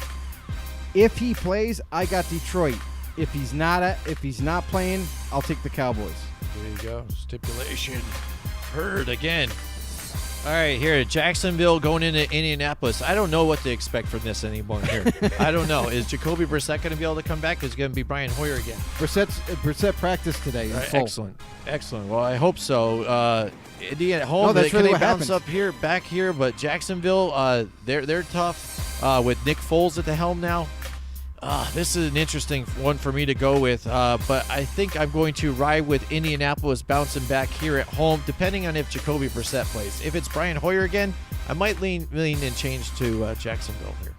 If he plays, I got Detroit. If he's not playing, I'll take the Cowboys. There you go. Stipulation heard again. All right, here, Jacksonville going into Indianapolis. I don't know what to expect from this anymore here. I don't know. Is Jacoby Brissett going to be able to come back? Is it going to be Brian Hoyer again? Brissett practiced today. Excellent. Well, I hope so. Indiana at home, that's really they what bounce happened. back here, but Jacksonville, they're tough with Nick Foles at the helm now. This is an interesting one for me to go with, but I think I'm going to ride with Indianapolis bouncing back here at home, depending on if Jacoby Brissett plays. If it's Brian Hoyer again, I might lean and change to Jacksonville here.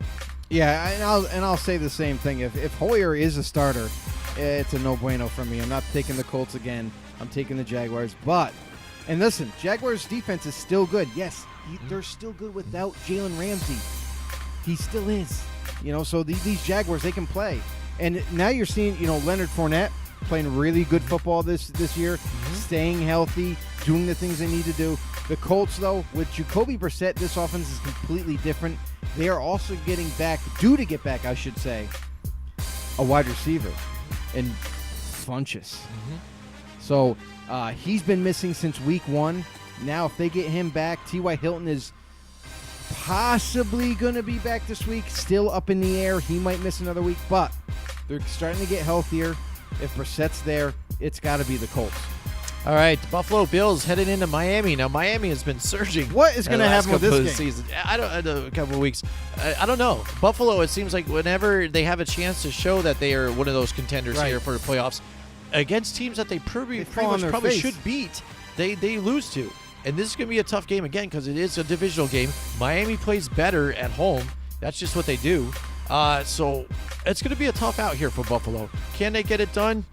Yeah, and I'll say the same thing. If Hoyer is a starter, it's a no-bueno for me. I'm not taking the Colts again. I'm taking the Jaguars. And listen, Jaguars' defense is still good. Yes, they're still good without Jalen Ramsey. He still is. So these Jaguars, they can play. And now you're seeing, Leonard Fournette playing really good football this year, staying healthy, doing the things they need to do. The Colts, though, with Jacoby Brissett, this offense is completely different. They are also due to get back, I should say, a wide receiver in Funchess. So he's been missing since week 1. Now, if they get him back, T.Y. Hilton is possibly going to be back this week. Still up in the air. He might miss another week, but they're starting to get healthier. If Brissett's there, it's got to be the Colts. All right, the Buffalo Bills headed into Miami. Now, Miami has been surging. What is going to happen with this game? Season. I don't a couple of weeks. I don't know. Buffalo, it seems like whenever they have a chance to show that they are one of those contenders here for the playoffs, against teams that they pretty much probably should beat, they lose to. And this is going to be a tough game again because it is a divisional game. Miami plays better at home. That's just what they do. So it's going to be a tough out here for Buffalo. Can they get it done?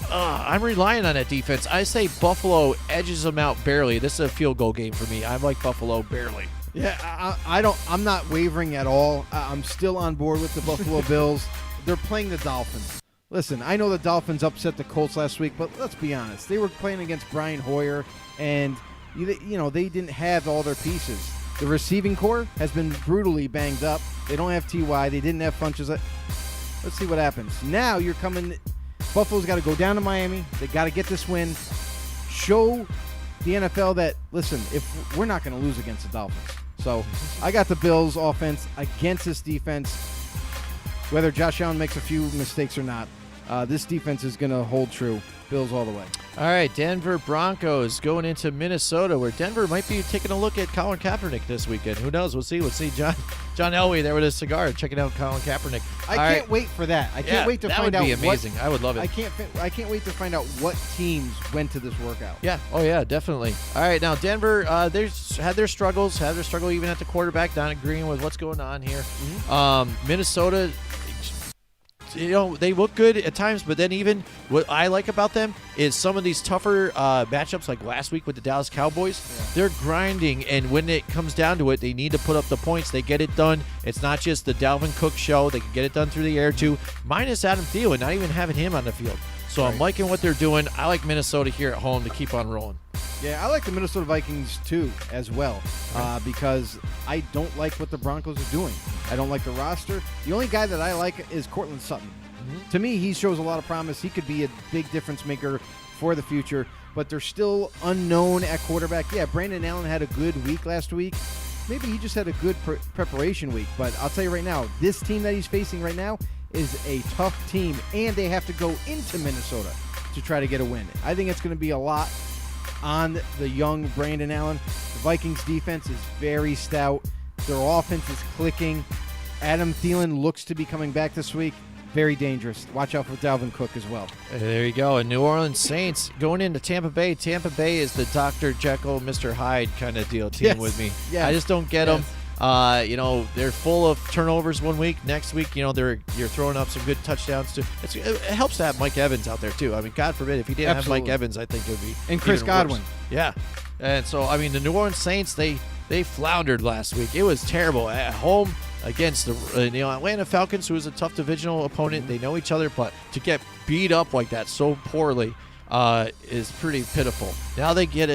I'm relying on that defense. I say Buffalo edges them out barely. This is a field goal game for me. I like Buffalo barely. Yeah, I'm not wavering at all. I'm still on board with the Buffalo Bills. They're playing the Dolphins. Listen, I know the Dolphins upset the Colts last week, but let's be honest. They were playing against Brian Hoyer, and they didn't have all their pieces. The receiving core has been brutally banged up. They don't have T.Y. They didn't have Funchess. Let's see what happens. Now you're coming. Buffalo's got to go down to Miami. They got to get this win. Show the NFL that, listen, if we're not going to lose against the Dolphins. So I got the Bills offense against this defense. Whether Josh Allen makes a few mistakes or not, this defense is going to hold true. Bills all the way. All right, Denver Broncos going into Minnesota, where Denver might be taking a look at Colin Kaepernick this weekend. Who knows? We'll see. We'll see John Elway there with his cigar checking out Colin Kaepernick. I can't wait for that. I can't wait to find out. That would be amazing. I would love it. I can't wait to find out what teams went to this workout. Yeah. Oh, yeah, definitely. All right, now Denver, they had their struggle even at the quarterback, not agreeing with what's going on here. Minnesota, they look good at times, but then even what I like about them is some of these tougher matchups like last week with the Dallas Cowboys. They're grinding, and when it comes down to it, they need to put up the points. They get it done. It's not just the Dalvin Cook show. They can get it done through the air, too, minus Adam Thielen, not even having him on the field. So I'm liking what they're doing. I like Minnesota here at home to keep on rolling. Yeah, I like the Minnesota Vikings, too, as well, because I don't like what the Broncos are doing. I don't like the roster. The only guy that I like is Cortland Sutton. To me, he shows a lot of promise. He could be a big difference maker for the future, but they're still unknown at quarterback. Yeah, Brandon Allen had a good week last week. Maybe he just had a good preparation week, but I'll tell you right now, this team that he's facing right now is a tough team, and they have to go into Minnesota to try to get a win. I think it's going to be a lot on the young Brandon Allen. The Vikings defense is very stout. Their offense is clicking. Adam Thielen looks to be coming back this week. Very dangerous. Watch out for Dalvin Cook as well. There you go. And New Orleans Saints going into Tampa Bay. Tampa Bay is the Dr. Jekyll, Mr. Hyde kind of deal team with me. I just don't get them. They're full of turnovers one week. Next week, you're throwing up some good touchdowns too. It helps to have Mike Evans out there too. I mean, God forbid if he didn't have Mike Evans, I think it would be and Chris Godwin. Worse. Yeah, and so I mean, the New Orleans Saints they floundered last week. It was terrible at home against the Atlanta Falcons, who is a tough divisional opponent. They know each other, but to get beat up like that so poorly is pretty pitiful. Now they get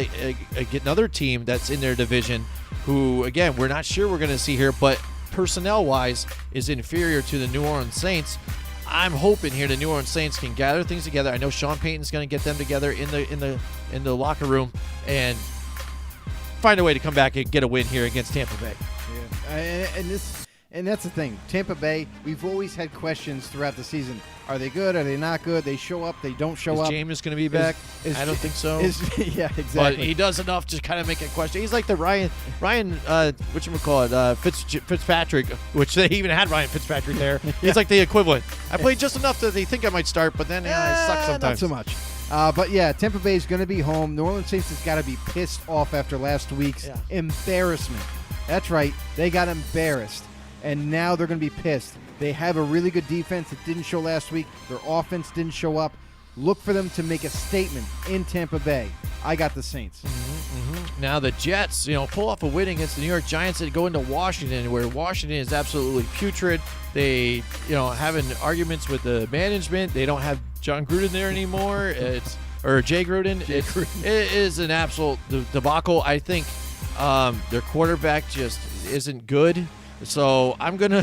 get another team that's in their division who, again, we're not sure we're going to see here, but personnel-wise is inferior to the New Orleans Saints. I'm hoping here the New Orleans Saints can gather things together. I know Sean Payton's going to get them together in the locker room and find a way to come back and get a win here against Tampa Bay. Yeah, and that's the thing. Tampa Bay, we've always had questions throughout the season. Are they good? Are they not good? They show up. They don't show up. Is Jameis going to be back? I don't think so. Yeah, exactly. But he does enough to kind of make a question. He's like the Ryan whatchamacallit, Fitzpatrick, which they even had Ryan Fitzpatrick there. He's like the equivalent. I played just enough that they think I might start, but then I suck sometimes. Not so much. But yeah, Tampa Bay is going to be home. New Orleans Saints has got to be pissed off after last week's embarrassment. That's right. They got embarrassed. And now they're going to be pissed. They have a really good defense that didn't show last week. Their offense didn't show up. Look for them to make a statement in Tampa Bay. I got the Saints. Now the Jets, pull off a win against the New York Giants and go into Washington, where Washington is absolutely putrid. They, having arguments with the management. They don't have John Gruden there anymore. Or Jay Gruden. It is an absolute debacle. I think their quarterback just isn't good. So I'm gonna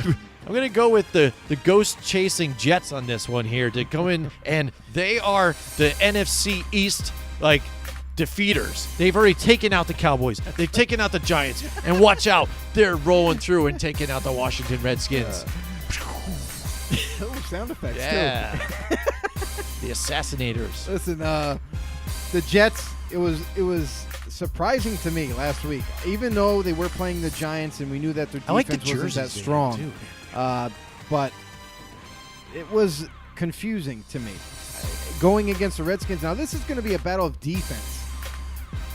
go with the ghost chasing Jets on this one here to come in, and they are the NFC East defeaters. They've already taken out the Cowboys. They've taken out the Giants, and watch out, they're rolling through and taking out the Washington Redskins. Sound effects. Yeah. The Assassinators. Listen, the Jets. It was surprising to me last week, even though they were playing the Giants, and we knew that their defense wasn't that strong. But it was confusing to me going against the Redskins. Now this is going to be a battle of defense.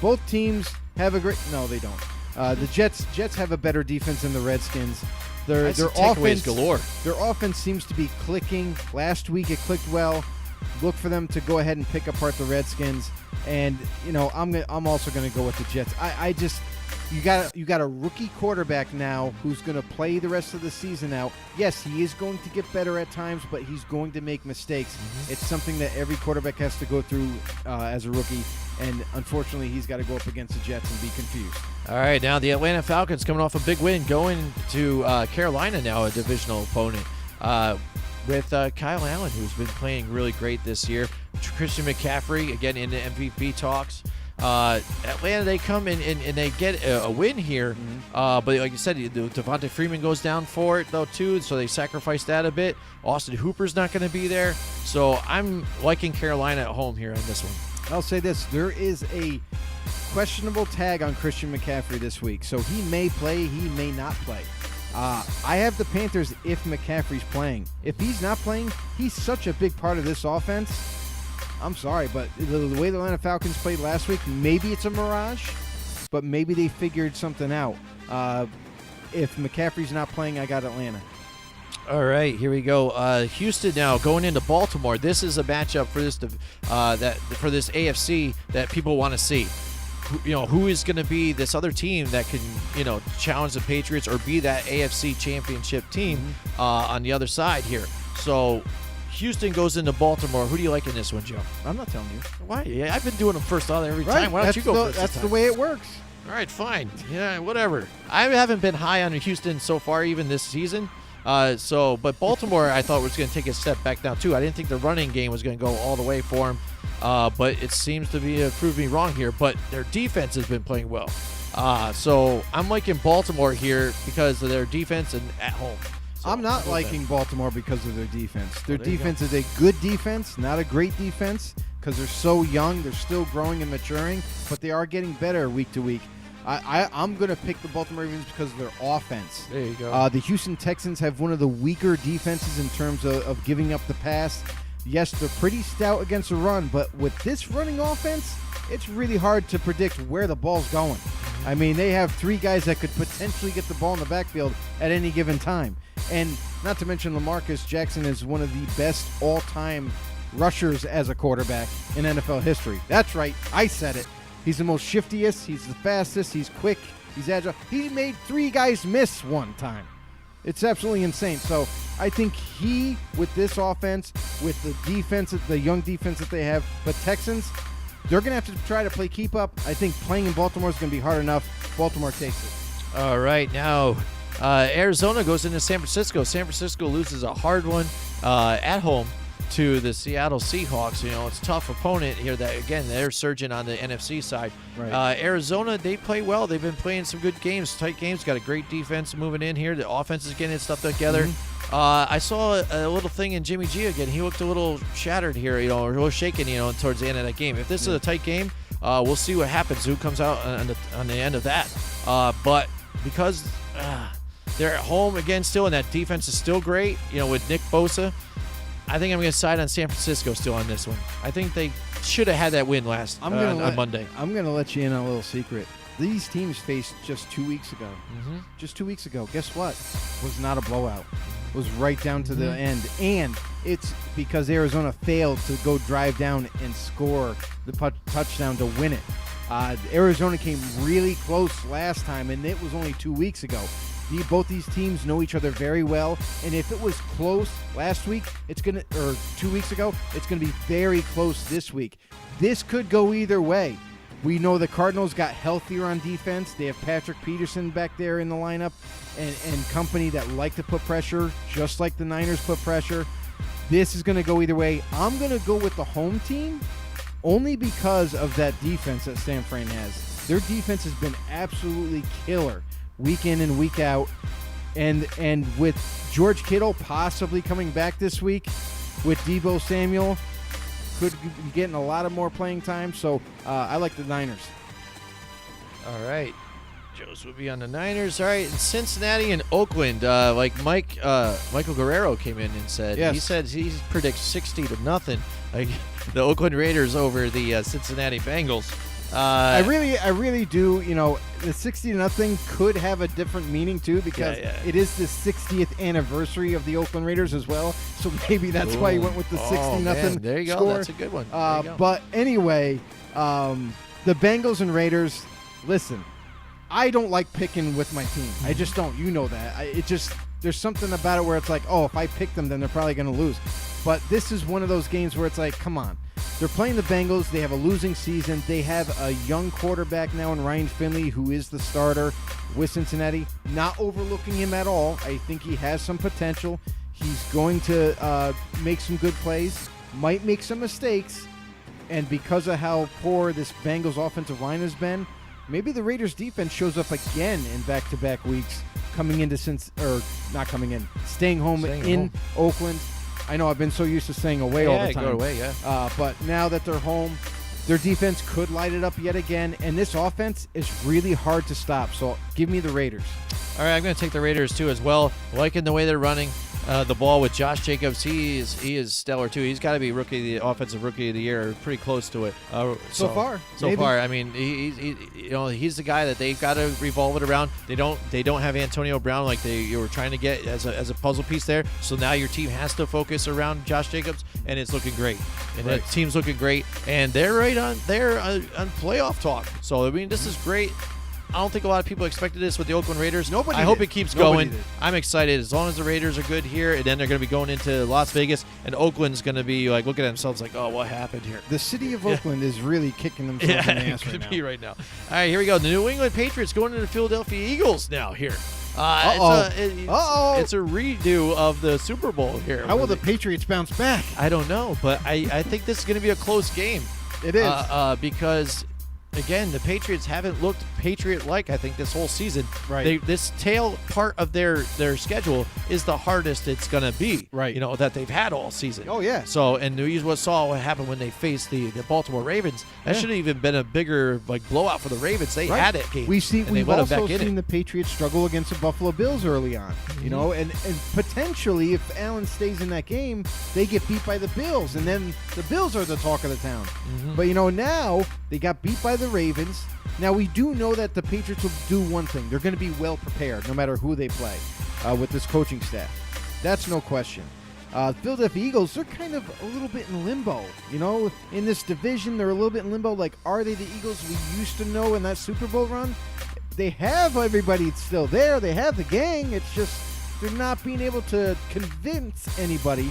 Both teams have a great. No, they don't. The Jets have a better defense than the Redskins. Their offense galore. Their offense seems to be clicking. Last week it clicked well. Look for them to go ahead and pick apart the Redskins, and I'm also going to go with the Jets. You got a rookie quarterback now who's going to play the rest of the season out. Yes, he is going to get better at times, but he's going to make mistakes. Mm-hmm. It's something that every quarterback has to go through as a rookie, and unfortunately he's got to go up against the Jets and be confused. All right, now the Atlanta Falcons coming off a big win, going to Carolina now, a divisional opponent. With Kyle Allen, who's been playing really great this year. Christian McCaffrey, again, in the MVP talks. Atlanta, they come in and they get a win here. But like you said, Devontae Freeman goes down for it, though, too, so they sacrifice that a bit. Austin Hooper's not going to be there. So I'm liking Carolina at home here on this one. I'll say this. There is a questionable tag on Christian McCaffrey this week. So he may play, he may not play. I have the Panthers if McCaffrey's playing. If he's not playing, he's such a big part of this offense. I'm sorry, but the way the Atlanta Falcons played last week, maybe it's a mirage, but maybe they figured something out. If McCaffrey's not playing, I got Atlanta. All right, here we go. Houston now going into Baltimore. This is a matchup for this for this AFC that people want to see. Who is going to be this other team that can, challenge the Patriots or be that AFC championship team on the other side here. So Houston goes into Baltimore. Who do you like in this one, Joe? I'm not telling you. Why? Yeah, I've been doing them first every time. Why don't you go first? That's the way it works. All right, fine. Yeah, whatever. I haven't been high on Houston so far, even this season. But Baltimore, I thought was going to take a step back now too. I didn't think the running game was going to go all the way for them. But it seems to be proved me wrong here. But their defense has been playing well. So I'm liking Baltimore here because of their defense and at home. So I'm not liking Baltimore because of their defense. Their defense is a good defense, not a great defense, because they're so young. They're still growing and maturing, but they are getting better week to week. I'm going to pick the Baltimore Ravens because of their offense. There you go. The Houston Texans have one of the weaker defenses in terms of giving up the pass. Yes, they're pretty stout against the run, but with this running offense, it's really hard to predict where the ball's going. I mean, they have three guys that could potentially get the ball in the backfield at any given time. And not to mention LaMarcus Jackson is one of the best all-time rushers as a quarterback in NFL history. That's right. I said it. He's the most shiftiest. He's the fastest. He's quick. He's agile. He made three guys miss one time. It's absolutely insane. So I think he, with this offense, with the defense, the young defense that they have, but Texans, they're going to have to try to play keep up. I think playing in Baltimore is going to be hard enough. Baltimore takes it. All right. Now, Arizona goes into San Francisco. San Francisco loses a hard one at home to the Seattle Seahawks. It's a tough opponent here that, again, they're surging on the NFC side. Right. Arizona, they play well. They've been playing some good games, tight games, got a great defense moving in here. The offense is getting its stuff together. I saw a little thing in Jimmy G again. He looked a little shattered here, or a little shaken, towards the end of that game. If this is a tight game, we'll see what happens, who comes out on the end of that. But because they're at home again still, and that defense is still great, with Nick Bosa, I think I'm going to side on San Francisco still on this one. I think they should have had that win on Monday. I'm going to let you in on a little secret. These teams faced just 2 weeks ago. Just 2 weeks ago. Guess what? It was not a blowout. It was right down to the end. And it's because Arizona failed to go drive down and score the touchdown to win it. Arizona came really close last time, and it was only 2 weeks ago. Both these teams know each other very well, and if it was close last week, or 2 weeks ago, it's gonna be very close this week. This could go either way. We know the Cardinals got healthier on defense. They have Patrick Peterson back there in the lineup and company that like to put pressure, just like the Niners put pressure. This is going to go either way. I'm going to go with the home team only because of that defense that San Fran has. Their defense has been absolutely killer week in and week out. And with George Kittle possibly coming back this week, with Deebo Samuel, could be getting a lot of more playing time. So I like the Niners. All right. Joe's will be on the Niners. All right. In Cincinnati and Oakland, like Michael Guerrero came in and said, yes. He said he predicts 60-0, like the Oakland Raiders over the Cincinnati Bengals. I really do. You know, the 60-0 could have a different meaning too, because it is the 60th anniversary of the Oakland Raiders as well. So maybe that's why he went with the 60-0. There you go. Score. That's a good one. But anyway, the Bengals and Raiders. Listen, I don't like picking with my team. I just don't. You know that. There's something about it where it's like, oh, if I pick them, then they're probably going to lose. But this is one of those games where it's like, come on. They're playing the Bengals. They have a losing season. They have a young quarterback now in Ryan Finley, who is the starter with Cincinnati. Not overlooking him at all. I think he has some potential. He's going to make some good plays, might make some mistakes. And because of how poor this Bengals offensive line has been, maybe the Raiders defense shows up again in back-to-back weeks, staying home in Oakland. I know I've been so used to staying away all the time. Go away, but now that they're home, their defense could light it up yet again, and this offense is really hard to stop. So give me the Raiders. All right, I'm going to take the Raiders too as well. Liking the way they're running the ball with Josh Jacobs. He is stellar too. He's got to be offensive rookie of the year, pretty close to it. So far. I mean, he's the guy that they've got to revolve it around. They don't have Antonio Brown like you were trying to get as a puzzle piece there. So now your team has to focus around Josh Jacobs, and it's looking great. And the team's looking great, and they're on playoff talk. So I mean, this is great. I don't think a lot of people expected this with the Oakland Raiders. I hope it keeps going. I'm excited. As long as the Raiders are good here, and then they're going to be going into Las Vegas, and Oakland's going to be like looking at themselves like, oh, what happened here? The city of Oakland is really kicking themselves in the ass right now. All right, here we go. The New England Patriots going to the Philadelphia Eagles now here. It's a redo of the Super Bowl here. How will the Patriots bounce back? I don't know, but I think this is going to be a close game. It is. Because again, the Patriots haven't looked Patriot-like, I think, this whole season. Right. This tail part of their schedule is the hardest it's going to be. Right. That they've had all season. Oh, yeah. So, and we saw what happened when they faced the Baltimore Ravens. That should have even been a bigger blowout for the Ravens. They had it game. We've also seen the Patriots struggle against the Buffalo Bills early on. And potentially, if Allen stays in that game, they get beat by the Bills, and then the Bills are the talk of the town. But now they got beat by the Ravens. Now, we do know that the Patriots will do one thing. They're going to be well prepared no matter who they play with this coaching staff. That's no question. Philadelphia Eagles, they're kind of a little bit in limbo. In this division, they're a little bit in limbo. Like, are they the Eagles we used to know in that Super Bowl run? They have everybody still there. They have the gang. It's just they're not being able to convince anybody.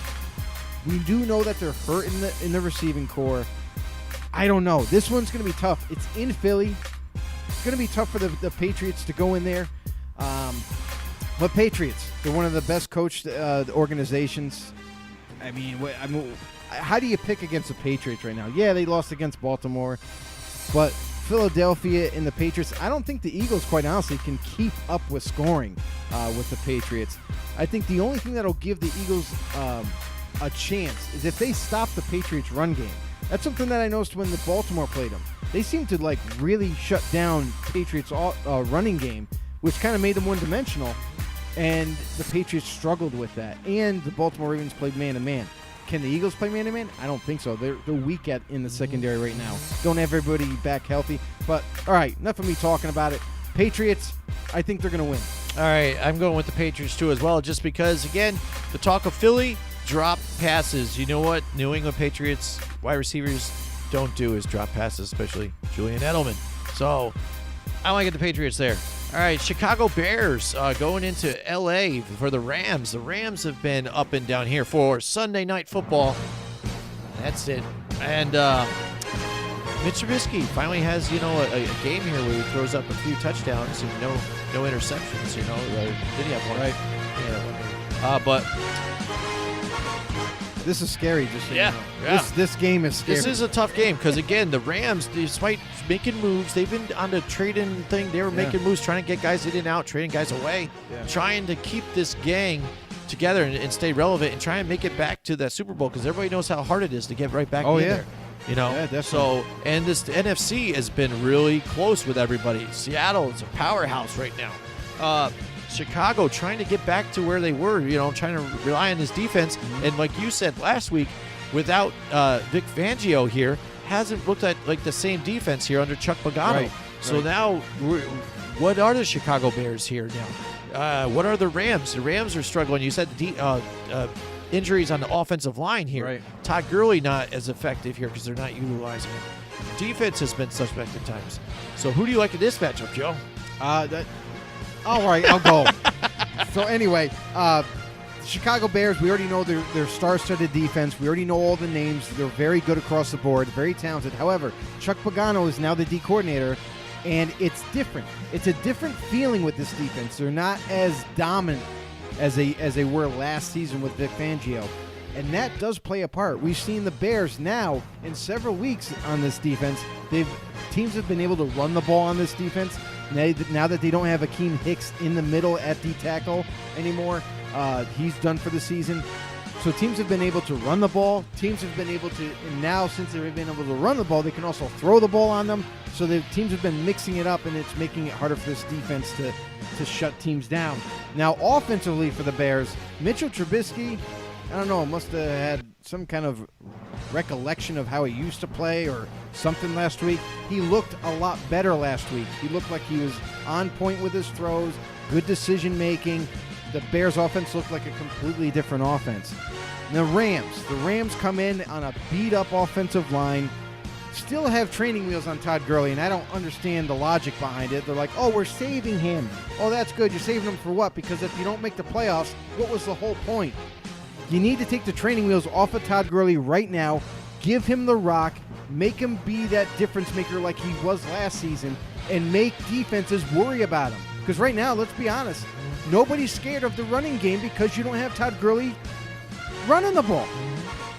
We do know that they're hurt in the receiving core. I don't know. This one's going to be tough. It's in Philly. It's going to be tough for the Patriots to go in there. But Patriots, they're one of the best coached organizations. I mean, how do you pick against the Patriots right now? Yeah, they lost against Baltimore. But Philadelphia and the Patriots, I don't think the Eagles, quite honestly, can keep up with scoring with the Patriots. I think the only thing that'll give the Eagles a chance is if they stop the Patriots' run game. That's something that I noticed when the Baltimore played them. They seemed to really shut down Patriots' running game, which kind of made them one-dimensional, and the Patriots struggled with that. And the Baltimore Ravens played man-to-man. Can the Eagles play man-to-man? I don't think so. They're weak in the secondary right now. Don't have everybody back healthy. But, all right, enough of me talking about it. Patriots, I think they're going to win. All right, I'm going with the Patriots too as well, just because, again, the talk of Philly, drop passes. You know what? New England Patriots wide receivers don't do is drop passes, especially Julian Edelman. So I want to get the Patriots there. All right, Chicago Bears going into L.A. for the Rams. The Rams have been up and down here for Sunday Night Football. That's it. And Mitch Trubisky finally has, a game here where he throws up a few touchdowns and no interceptions, did he have one? Right. Yeah, but this is scary, just so Yeah, you know. yeah. This game is scary. this is a tough game because, again, the Rams, despite making moves, they've been on the trading thing. They were making moves, trying to get guys in and out, trading guys away, trying to keep this gang together and stay relevant and try and make it back to that Super Bowl because everybody knows how hard it is to get right back in there. Yeah, definitely. So, and this NFC has been really close with everybody. Seattle is a powerhouse right now. Chicago trying to get back to where they were, trying to rely on his defense. And like you said last week, without Vic Fangio here, hasn't looked at like the same defense here under Chuck Pagano. Right. So now, what are the Chicago Bears here now? What are the Rams? The Rams are struggling. You said injuries on the offensive line here. Right. Todd Gurley not as effective here because they're not utilizing him. Defense has been suspect at times. So who do you like in this matchup, Joe? All right, I'll go. So anyway, Chicago Bears, we already know their star-studded defense. We already know all the names. They're very good across the board, very talented. However, Chuck Pagano is now the D coordinator, and it's different. It's a different feeling with this defense. They're not as dominant as they were last season with Vic Fangio, and that does play a part. We've seen the Bears now in several weeks on this defense. Teams have been able to run the ball on this defense. Now that they don't have Akeem Hicks in the middle at D tackle anymore, he's done for the season. So teams have been able to run the ball. Teams have been able to, and now since they've been able to run the ball, they can also throw the ball on them. So the teams have been mixing it up, and it's making it harder for this defense to shut teams down. Now, offensively for the Bears, Mitchell Trubisky, I don't know, must have had some kind of recollection of how he used to play or something last week. He looked a lot better last week. He looked like he was on point with his throws, good decision making. The Bears offense looked like a completely different offense. And the Rams come in on a beat up offensive line, still have training wheels on Todd Gurley, and I don't understand the logic behind it. They're like, oh, we're saving him. Oh, that's good. You're saving him for what? Because if you don't make the playoffs, what was the whole point? You need to take the training wheels off of Todd Gurley right now, give him the rock, make him be that difference maker like he was last season, and make defenses worry about him. Because right now, let's be honest, nobody's scared of the running game because you don't have Todd Gurley running the ball.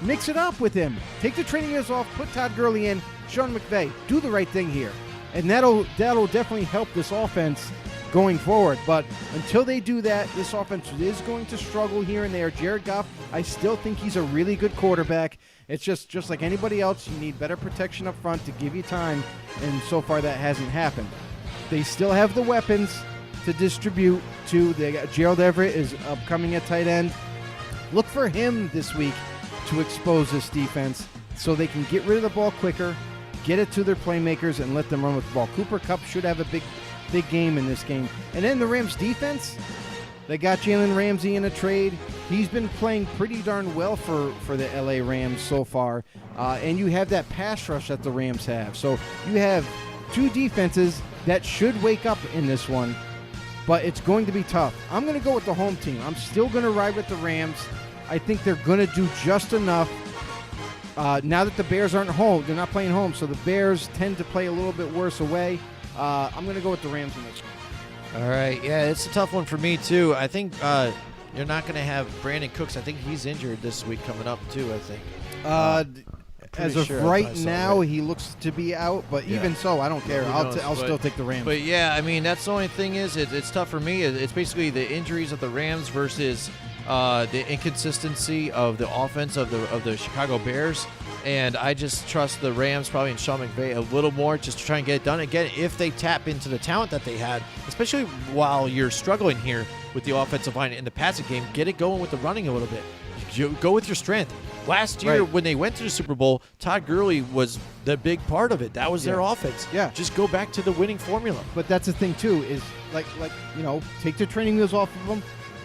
Mix it up with him. Take the training wheels off, put Todd Gurley in, Sean McVay, do the right thing here. And that'll definitely help this offense going forward. But until they do that, this offense is going to struggle here and there. Jared Goff, I still think he's a really good quarterback. It's just like anybody else, you need better protection up front to give you time, and so far that hasn't happened. They still have the weapons to distribute to. They got Gerald Everett is upcoming at tight end. Look for him this week to expose this defense so they can get rid of the ball quicker, get it to their playmakers, and let them run with the ball. Cooper Kupp should have a big game in this game. And then the Rams defense, they got Jalen Ramsey in a trade. He's been playing pretty darn well for the LA Rams so far. And you have that pass rush that the Rams have. So you have two defenses that should wake up in this one, but it's going to be tough. I'm going to go with the home team. I'm still going to ride with the Rams. I think they're going to do just enough. Now that the Bears aren't home, they're not playing home, so the Bears tend to play a little bit worse away. I'm going to go with the Rams in this one. All right. Yeah, it's a tough one for me, too. I think you're not going to have Brandon Cooks. I think he's injured this week coming up, too, I think. As of right now, he looks to be out, but even so, I don't care. I'll still take the Rams. But, yeah, I mean, that's the only thing is it's tough for me. It's basically the injuries of the Rams versus the inconsistency of the offense of the Chicago Bears. And I just trust the Rams probably and Sean McVay a little more just to try and get it done. Again, if they tap into the talent that they had, especially while you're struggling here with the offensive line in the passing game, get it going with the running a little bit. Go with your strength. Last year, when they went to the Super Bowl, Todd Gurley was the big part of it. That was their offense. Yeah. Just go back to the winning formula. But that's the thing, too, is like take the training wheels off of them.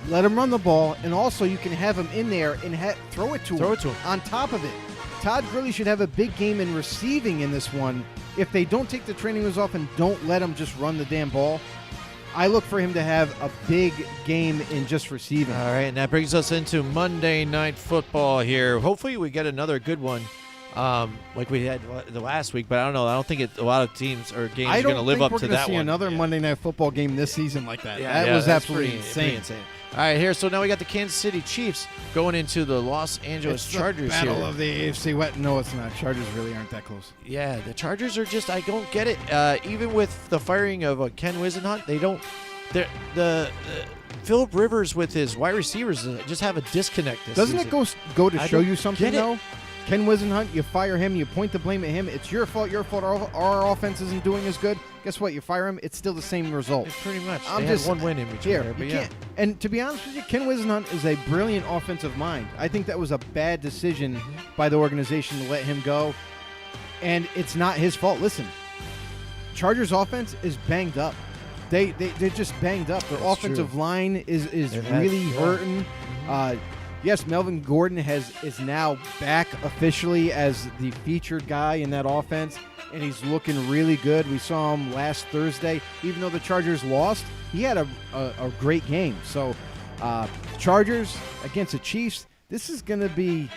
let him run the ball, and also you can have him in there and throw it to him on top of it. Todd Gurley should have a big game in receiving in this one. If they don't take the training wheels off and don't let him just run the damn ball, I look for him to have a big game in just receiving. All right, and that brings us into Monday Night Football here. Hopefully we get another good one like we had the last week, but I don't know. I don't think a lot of teams or games are going to live up to that one. I don't think we're going to see another Monday Night Football game this season like that. Yeah, that was that's absolutely pretty insane. All right, here. So now we got the Kansas City Chiefs going into the Los Angeles Chargers Battle here. of the AFC West. No, it's not. Chargers really aren't that close. Yeah, the Chargers are just, I don't get it. Even with the firing of Ken Wisenhunt, they don't. The Philip Rivers with his wide receivers just have a disconnect this Doesn't season. it go to show you something, get it. though? Ken Wisenhunt, you fire him, you point the blame at him. It's your fault. Our offense isn't doing as good. Guess what? You fire him, it's still the same result. Pretty much. I'm They just had one win in between here. there, but You yeah. can't. And to be honest with you, Ken Wisenhunt is a brilliant offensive mind. I think that was a bad decision by the organization to let him go, and it's not his fault. Listen, Chargers offense is banged up. They're just banged up. Their offensive line is really hurting. Yes, Melvin Gordon is now back officially as the featured guy in that offense, and he's looking really good. We saw him last Thursday. Even though the Chargers lost, he had a great game. So, Chargers against the Chiefs, this is going to be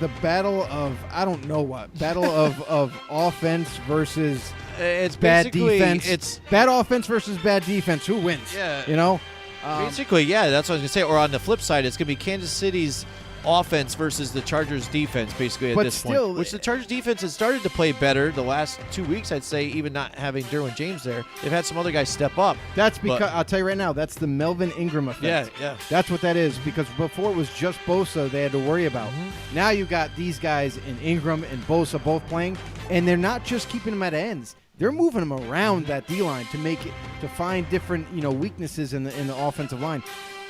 the battle of, I don't know what, battle of offense versus it's bad basically- defense. it's- bad offense versus bad defense. Who wins? Yeah. You know? Basically, yeah, that's what I was going to say. Or on the flip side, it's going to be Kansas City's offense versus the Chargers defense, basically, at But this still, point. Which the Chargers defense has started to play better the last 2 weeks, I'd say, even not having Derwin James there. They've had some other guys step up. That's because, But- I'll tell you right now, that's the Melvin Ingram effect. Yeah. That's what that is, because before it was just Bosa they had to worry about. Now you got these guys in Ingram and Bosa both playing, and they're not just keeping them at ends. They're moving them around that D-line to find different, weaknesses in the offensive line.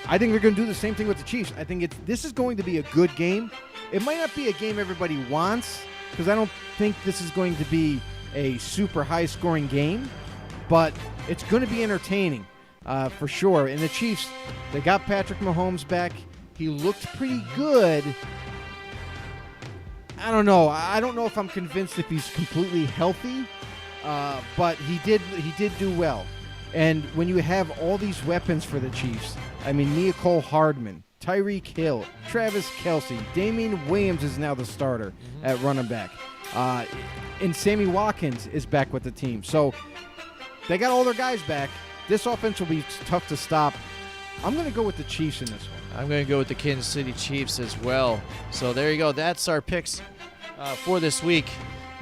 I think they're going to do the same thing with the Chiefs. I think this is going to be a good game. It might not be a game everybody wants, because I don't think this is going to be a super high-scoring game, but it's going to be entertaining for sure. And the Chiefs, they got Patrick Mahomes back. He looked pretty good. I don't know. I don't know if I'm convinced if he's completely healthy, but he did do well. And when you have all these weapons for the Chiefs, I mean, Mecole Hardman, Tyreek Hill, Travis Kelce, Damian Williams is now the starter at running back. And Sammy Watkins is back with the team. So they got all their guys back. This offense will be tough to stop. I'm going to go with the Chiefs in this one. I'm going to go with the Kansas City Chiefs as well. So there you go. That's our picks for this week.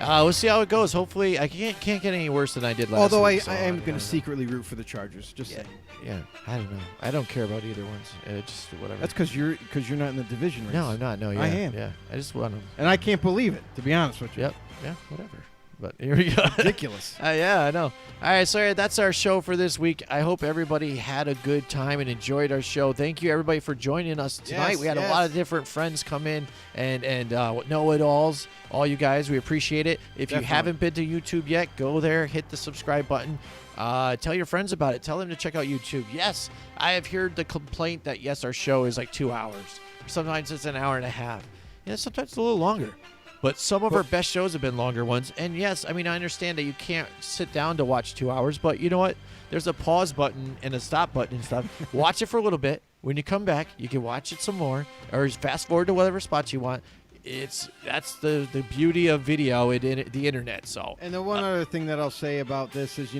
We'll see how it goes. Hopefully, I can't get any worse than I did last Although week. I am going to secretly root for the Chargers. Just saying. Yeah, I don't know. I don't care about either ones. Just whatever. That's because you're not in the division race. No, I'm not. No, yeah, I am. Yeah, I just want them. And I can't believe it, to be honest with you. Yep. Yeah, whatever. But here we go. Ridiculous. Yeah, I know. All right, so that's our show for this week. I hope everybody had a good time and enjoyed our show. Thank you, everybody, for joining us tonight. Yes, we had a lot of different friends come in and know-it-alls. All you guys, we appreciate it. If Definitely. you haven't been to YouTube yet, go there, hit the subscribe button. Tell your friends about it. Tell them to check out YouTube. Yes, I have heard the complaint that, yes, our show is like 2 hours. Sometimes it's an hour and a half. Yeah, sometimes it's a little longer. But some of our best shows have been longer ones. And yes, I mean, I understand that you can't sit down to watch 2 hours, but you know what? There's a pause button and a stop button and stuff. Watch it for a little bit. When you come back, you can watch it some more or fast forward to whatever spots you want. That's the beauty of video and the internet. So, And the one other thing that I'll say about this is,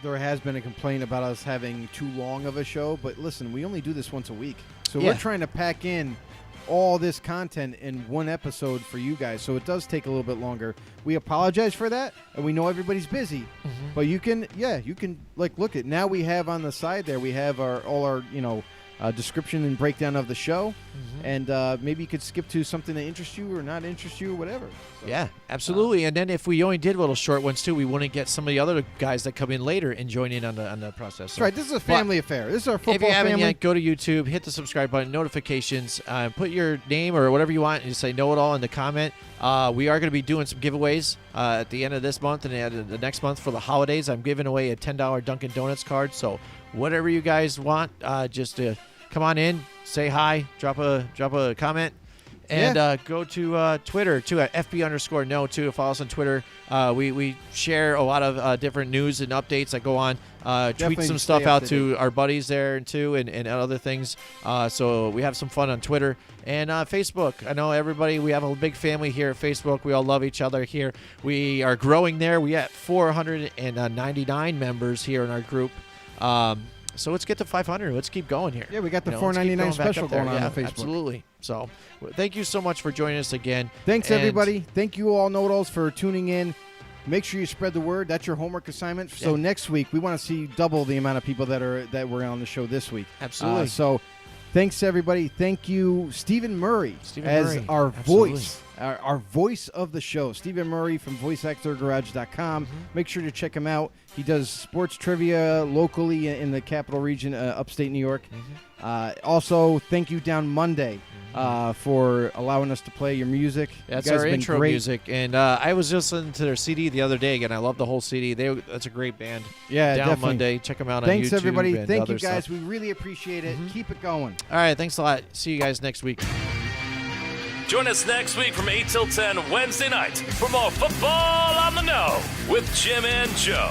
there has been a complaint about us having too long of a show. But listen, we only do this once a week. So Yeah. we're trying to pack in all this content in one episode for you guys, so it does take a little bit longer. We apologize for that, and we know everybody's busy, but you can look at now. We have on the side there, we have all our description and breakdown of the show, and maybe you could skip to something that interests you or not interest you or whatever. So, yeah, absolutely. And then if we only did little short ones too, we wouldn't get some of the other guys that come in later and join in on the process. that's right. This is a family affair. This is our football If you haven't family. yet, go to YouTube, hit the subscribe button, notifications, put your name or whatever you want, and just say know it all in the comment. We are going to be doing some giveaways at the end of this month and at the next month for the holidays. I'm giving away a $10 Dunkin' Donuts card. So whatever you guys want, just come on in, say hi, drop a comment. And go to Twitter, too, at FB_no, too, to follow us on Twitter. We share a lot of different news and updates that go on. Tweet some stuff out to our buddies there, too, and other things. So we have some fun on Twitter. And Facebook. I know everybody, we have a big family here at Facebook. We all love each other here. We are growing there. We have 499 members here in our group. So let's get to 500. Let's keep going here. Yeah, we got the $4.99 special going on Facebook. Absolutely. So thank you so much for joining us again. Thanks, everybody. Thank you all, Know-It-Alls, for tuning in. Make sure you spread the word. That's your homework assignment. So next week, we want to see double the amount of people that were on the show this week. Absolutely. So thanks, everybody. Thank you, Stephen Murray, our voice. Our voice of the show, Stephen Murray from VoiceActorGarage.com. Make sure to check him out. He does sports trivia locally in the capital region, upstate New York. Also, thank you, Down Monday, for allowing us to play your music. That's you guys our have been intro great. music. And I was just listening to their CD the other day again. I love the whole CD. That's a great band. Yeah, Down definitely. Monday. Check them out on YouTube. Thanks, everybody. And Thank you, other guys. stuff. We really appreciate it. Keep it going. All right. Thanks a lot. See you guys next week. Join us next week from 8 till 10 Wednesday night for more Football on the Know with Jim and Joe.